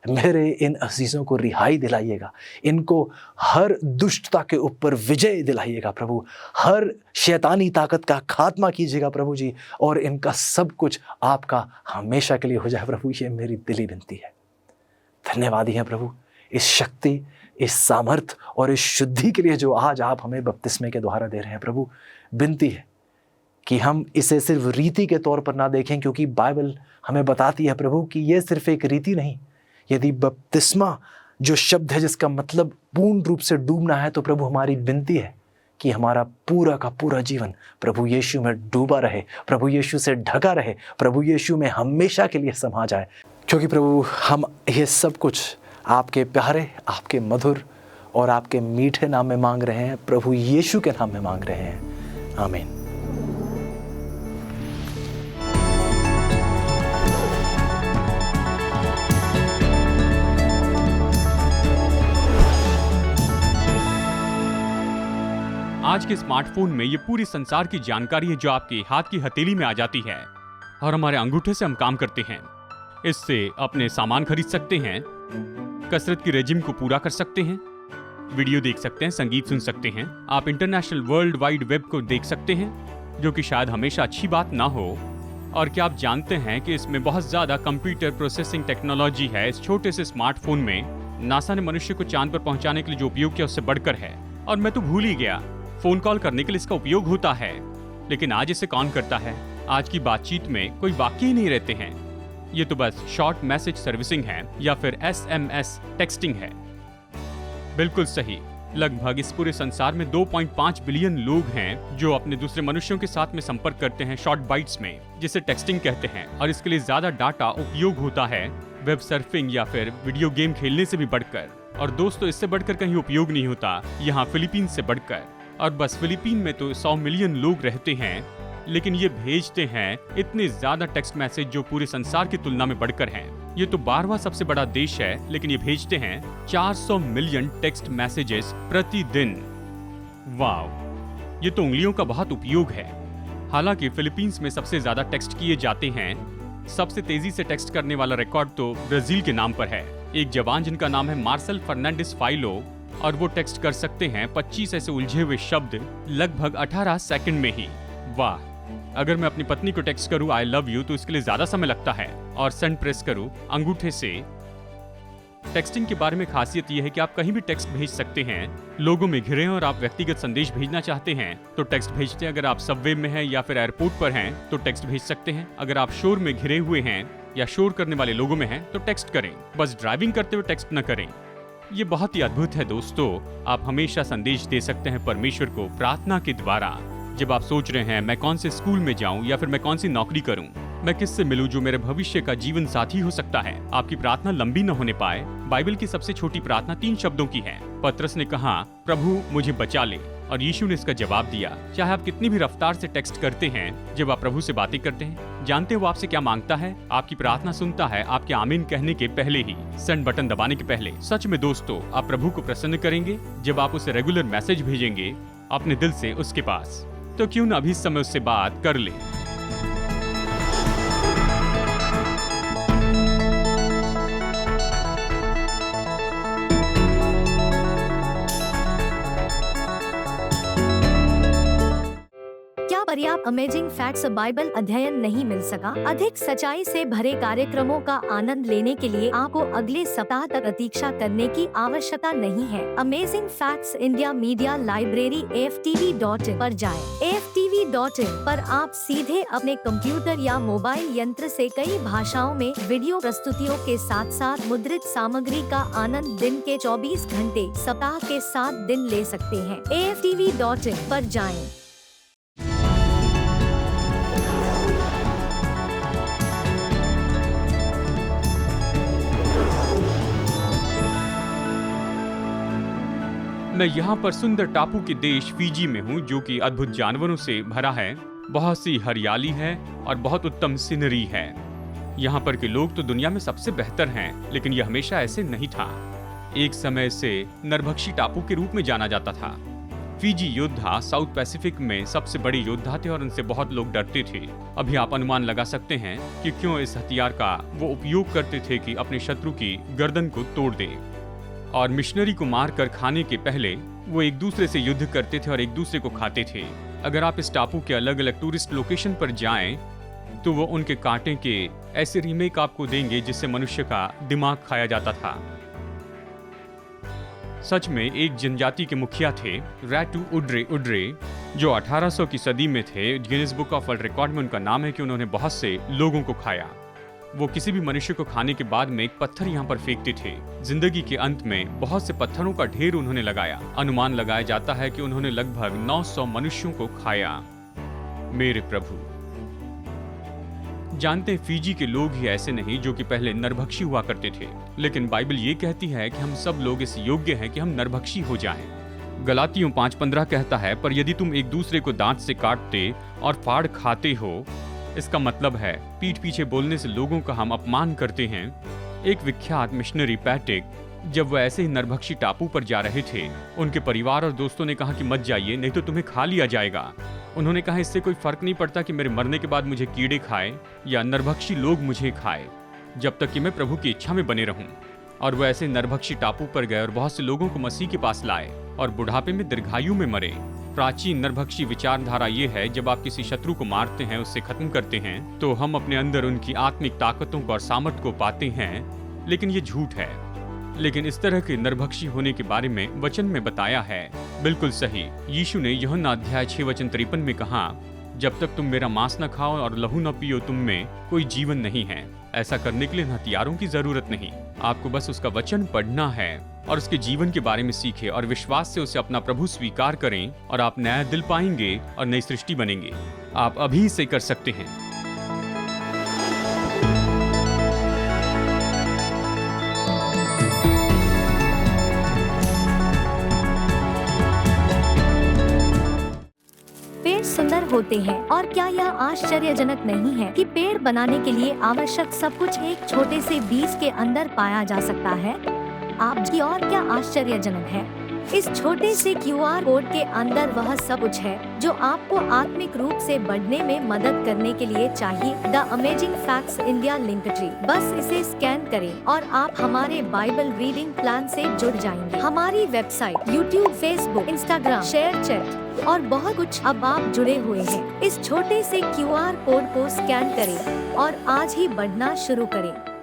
मेरे इन अजीज़ों को रिहाई दिलाइएगा, इनको हर दुष्टता के ऊपर विजय दिलाइएगा प्रभु, हर शैतानी ताकत का खात्मा कीजिएगा प्रभु जी, और इनका सब कुछ आपका हमेशा के लिए हो जाए प्रभु। ये मेरी दिली विनती है। धन्यवादी हैं प्रभु इस शक्ति, इस सामर्थ और इस शुद्धि के लिए जो आज आप हमें बपतिस्मे के द्वारा दे रहे हैं प्रभु। विनती है कि हम इसे सिर्फ रीति के तौर पर ना देखें, क्योंकि बाइबल हमें बताती है प्रभु कि यह सिर्फ एक रीति नहीं। यदि बपतिस्मा जो शब्द है जिसका मतलब पूर्ण रूप से डूबना है, तो प्रभु हमारी विनती है कि हमारा पूरा का पूरा जीवन प्रभु यीशु में डूबा रहे, प्रभु यीशु से ढका रहे, प्रभु यीशु में हमेशा के लिए समा जाए। क्योंकि प्रभु हम ये सब कुछ आपके प्यारे, आपके मधुर और आपके मीठे नाम में मांग रहे हैं, प्रभु यीशु के नाम में मांग रहे हैं। आमीन। आज के स्मार्टफोन में ये पूरी संसार की जानकारी है जो आपके हाथ की हथेली में आ जाती है और हमारे अंगूठे से हम काम करते हैं। इससे अपने सामान खरीद सकते हैं, कसरत की रेजिम को पूरा कर सकते हैं, वीडियो देख सकते हैं, संगीत सुन सकते हैं, आप इंटरनेशनल वर्ल्ड वाइड वेब को देख सकते हैं, जो कि शायद हमेशा अच्छी बात ना हो। और क्या आप जानते हैं कि इसमें बहुत ज़्यादा कंप्यूटर प्रोसेसिंग टेक्नोलॉजी है। इस छोटे से स्मार्टफोन में नासा ने मनुष्य को चांद पर पहुंचाने के लिए जो उपयोग किया उससे बढ़कर है। और मैं तो भूल ही गया, फोन कॉल करने के लिए इसका उपयोग होता है, लेकिन आज इसे कौन करता है? आज की बातचीत में कोई वाक्य ही नहीं रहते हैं, ये तो बस शॉर्ट मैसेज सर्विसिंग है या फिर SMS टेक्सटिंग है। बिल्कुल सही, लगभग इस पूरे संसार में 2.5 बिलियन लोग हैं जो अपने दूसरे मनुष्यों के साथ में संपर्क करते हैं शॉर्ट बाइट्स में, जिसे टेक्सटिंग कहते हैं। और इसके लिए ज्यादा डाटा उपयोग होता है वेब सर्फिंग या फिर वीडियो गेम खेलने से भी बढ़कर। और दोस्तों, इससे बढ़कर कहीं उपयोग नहीं होता यहाँ फिलीपीन से बढ़कर। और बस फिलीपीन में तो 100 मिलियन लोग रहते हैं, लेकिन ये भेजते हैं इतने ज्यादा टेक्स्ट मैसेज जो पूरे संसार की तुलना में बढ़कर हैं। ये तो 12वां सबसे बड़ा देश है, लेकिन ये भेजते हैं 400 मिलियन टेक्स्ट मैसेजेस प्रतिदिन। वाव, ये तो उंगलियों का बहुत उपयोग है। हालांकि फिलीपींस में सबसे ज्यादा टेक्स्ट किए जाते हैं सबसे तेजी से टेक्स्ट करने वाला रिकॉर्ड तो ब्राजील के नाम पर है। एक जवान जिनका नाम है मार्सेल फर्नांडिस फाइलो, और वो टेक्स्ट कर सकते हैं 25 ऐसे उलझे हुए शब्द लगभग 18 सेकंड में ही। वाह! अगर मैं अपनी पत्नी को टेक्स्ट करूं आई लव यू तो इसके लिए ज्यादा समय लगता है, और सेंड प्रेस करूं अंगूठे से। टेक्सटिंग के बारे में खासियत यह है कि आप कहीं भी टेक्स्ट भेज सकते हैं। लोगों में घिरे और आप व्यक्तिगत संदेश भेजना चाहते हैं तो टेक्स्ट भेजते हैं। अगर आप सबवे में हैं या फिर एयरपोर्ट पर हैं तो टेक्स्ट भेज सकते हैं। अगर आप शोर में घिरे हुए हैं या शोर करने वाले लोगों में हैं तो टेक्स्ट करें, बस ड्राइविंग करते हुए टेक्स्ट न करें। ये बहुत ही अद्भुत है दोस्तों। आप हमेशा संदेश दे सकते हैं परमेश्वर को प्रार्थना के द्वारा। जब आप सोच रहे हैं मैं कौन से स्कूल में जाऊं या फिर मैं कौन सी नौकरी करूं, मैं किससे मिलूं जो मेरे भविष्य का जीवन साथी हो सकता है, आपकी प्रार्थना लंबी न होने पाए। बाइबल की सबसे छोटी प्रार्थना 3 शब्दों की है। पतरस ने कहा प्रभु मुझे बचा ले, और यीशु ने इसका जवाब दिया। चाहे आप कितनी भी रफ्तार से टेक्स्ट करते हैं, जब आप प्रभु से बातें करते हैं, जानते हैं वो आपसे क्या मांगता है? आपकी प्रार्थना सुनता है आपके आमीन कहने के पहले ही, सेंड बटन दबाने के पहले। सच में दोस्तों, आप प्रभु को प्रसन्न करेंगे जब आप उसे रेगुलर मैसेज भेजेंगे अपने दिल से उसके पास। तो क्यों न अभी इस समय उससे बात कर ले। पर्याप्त अमेजिंग फैक्ट्स बाइबल अध्ययन नहीं मिल सका? अधिक सच्चाई से भरे कार्यक्रमों का आनंद लेने के लिए आपको अगले सप्ताह तक प्रतीक्षा करने की आवश्यकता नहीं है। Amazing facts India media library AFTV.in पर जाएं। AFTV.in पर आप सीधे अपने कंप्यूटर या मोबाइल यंत्र से कई भाषाओं में वीडियो प्रस्तुतियों के साथ साथ मुद्रित सामग्री का आनंद दिन के 24 घंटे सप्ताह के 7 दिन ले सकते हैं। AFTV.in पर जाएं। मैं यहाँ पर सुंदर टापू के देश फिजी में हूँ, जो कि अद्भुत जानवरों से भरा है। बहुत सी हरियाली है और बहुत उत्तम सीनरी है। यहाँ पर के लोग तो दुनिया में सबसे बेहतर हैं, लेकिन यह हमेशा ऐसे नहीं था। एक समय से नरभक्षी टापू के रूप में जाना जाता था। फिजी योद्धा साउथ पैसिफिक में सबसे बड़े योद्धा थे और उनसे बहुत लोग डरते थे। अभी आप अनुमान लगा सकते हैं कि क्यों इस हथियार का वो उपयोग करते थे कि अपने शत्रु की गर्दन को तोड़ दे। और मिशनरी को मार कर खाने के पहले वो एक दूसरे से युद्ध करते थे और एक दूसरे को खाते थे। अगर आप इस टापू के अलग अलग टूरिस्ट लोकेशन पर जाएं, तो वो उनके कांटे के ऐसे रीमेक आपको देंगे जिससे मनुष्य का दिमाग खाया जाता था। सच में एक जनजाति के मुखिया थे, रैटू उड्रे उड्रे, जो 1800 की सदी में थे। Guinness book of world record में उनका नाम है कि उन्होंने बहुत से लोगों को खाया। वो किसी भी मनुष्य को खाने के बाद में एक पत्थर यहाँ पर फेंकते थे। जिंदगी के अंत में बहुत से पत्थरों का ढेर उन्होंने लगाया। अनुमान लगाया जाता है कि उन्होंने लगभग 900 मनुष्यों को खाया। मेरे प्रभु, जानते हैं फिजी के लोग ही ऐसे नहीं जो कि पहले नरभक्षी हुआ करते थे, लेकिन बाइबल ये कहती है कि हम सब लोग इस योग्य हैं कि हम नरभक्षी हो जाएं। गलातियों 5:15 कहता है, पर यदि तुम एक दूसरे को दांत से काटते और फाड़ खाते हो, इसका मतलब है पीठ पीछे बोलने से लोगों का हम अपमान करते हैं। एक विख्यात मिशनरी पैटिक, जब वह ऐसे ही नरभक्षी टापू पर जा रहे थे, उनके परिवार और दोस्तों ने कहा कि मत जाइए, नहीं तो तुम्हें खा लिया जाएगा। उन्होंने कहा इससे कोई फर्क नहीं पड़ता कि मेरे मरने के बाद मुझे कीड़े खाए या नरभक्षी लोग मुझे खाए, जब तक कि मैं प्रभु की इच्छा में बने रहूं। और वह ऐसे नरभक्षी टापू पर गए और बहुत से लोगों को मसीह के पास लाए और बुढ़ापे में दीर्घायु में मरे। प्राचीन नरभक्षी विचारधारा ये है, जब आप किसी शत्रु को मारते हैं, उससे खत्म करते हैं, तो हम अपने अंदर उनकी आत्मिक ताकतों को और सामर्थ को पाते हैं। लेकिन ये झूठ है। लेकिन इस तरह के नरभक्षी होने के बारे में वचन में बताया है। बिल्कुल सही। यीशु ने यूहन्ना अध्याय 6:53 में कहा, जब तक तुम मेरा मांस न खाओ और लहू न पियो, तुम में कोई जीवन नहीं है। ऐसा करने के लिए हथियारों की जरूरत नहीं, आपको बस उसका वचन पढ़ना है और उसके जीवन के बारे में सीखें और विश्वास से उसे अपना प्रभु स्वीकार करें और आप नया दिल पाएंगे और नई सृष्टि बनेंगे। आप अभी इसे कर सकते हैं। पेड़ सुंदर होते हैं, और क्या यह आश्चर्यजनक नहीं है कि पेड़ बनाने के लिए आवश्यक सब कुछ एक छोटे से बीज के अंदर पाया जा सकता है? आप जी और क्या आश्चर्यजनक है। इस छोटे से QR कोड के अंदर वह सब कुछ है जो आपको आत्मिक रूप से बढ़ने में मदद करने के लिए चाहिए। द अमेजिंग फैक्ट्स इंडिया लिंकट्री, बस इसे स्कैन करें और आप हमारे बाइबल रीडिंग प्लान से जुड़ जाएंगे। हमारी website, YouTube, Facebook, Instagram, share chat और बहुत कुछ, अब आप जुड़े हुए हैं। इस छोटे से QR कोड को स्कैन करें और आज ही बढ़ना शुरू करें।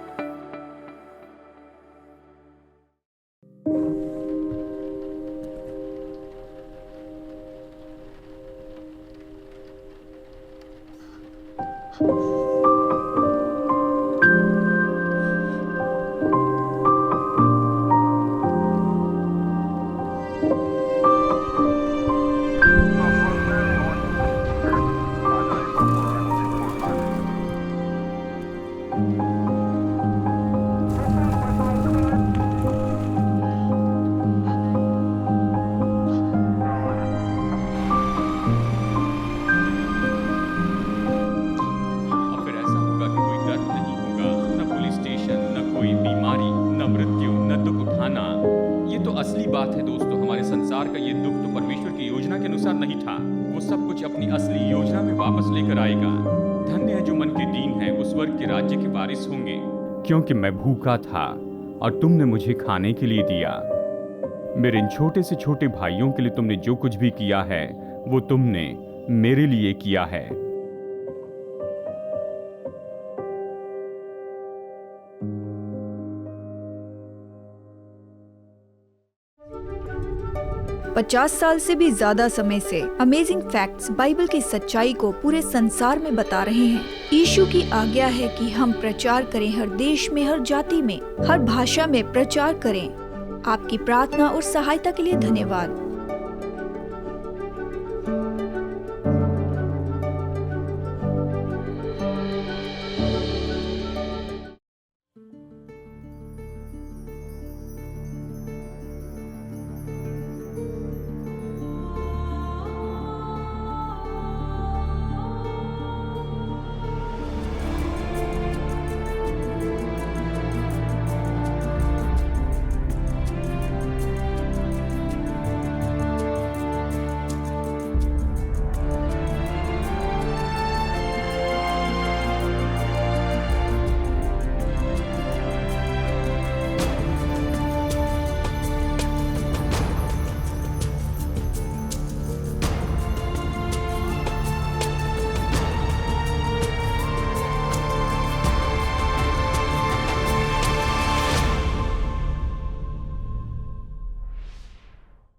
असली बात है दोस्तों, हमारे संसार का ये दुख तो परमेश्वर की योजना के अनुसार नहीं था। वो सब कुछ अपनी असली योजना में वापस लेकर आएगा। धन्य है जो मन के दीन है, वो स्वर्ग के राज्य के वारिस होंगे। क्योंकि मैं भूखा था और तुमने मुझे खाने के लिए दिया। मेरे इन छोटे से छोटे भाइयों के लिए तुमने जो कुछ भी किया है वो तुमने मेरे लिए किया है। पचास साल से भी ज्यादा समय से अमेजिंग फैक्ट्स बाइबल की सच्चाई को पूरे संसार में बता रहे हैं। यीशु की आज्ञा है कि हम प्रचार करें, हर देश में, हर जाति में, हर भाषा में प्रचार करें। आपकी प्रार्थना और सहायता के लिए धन्यवाद।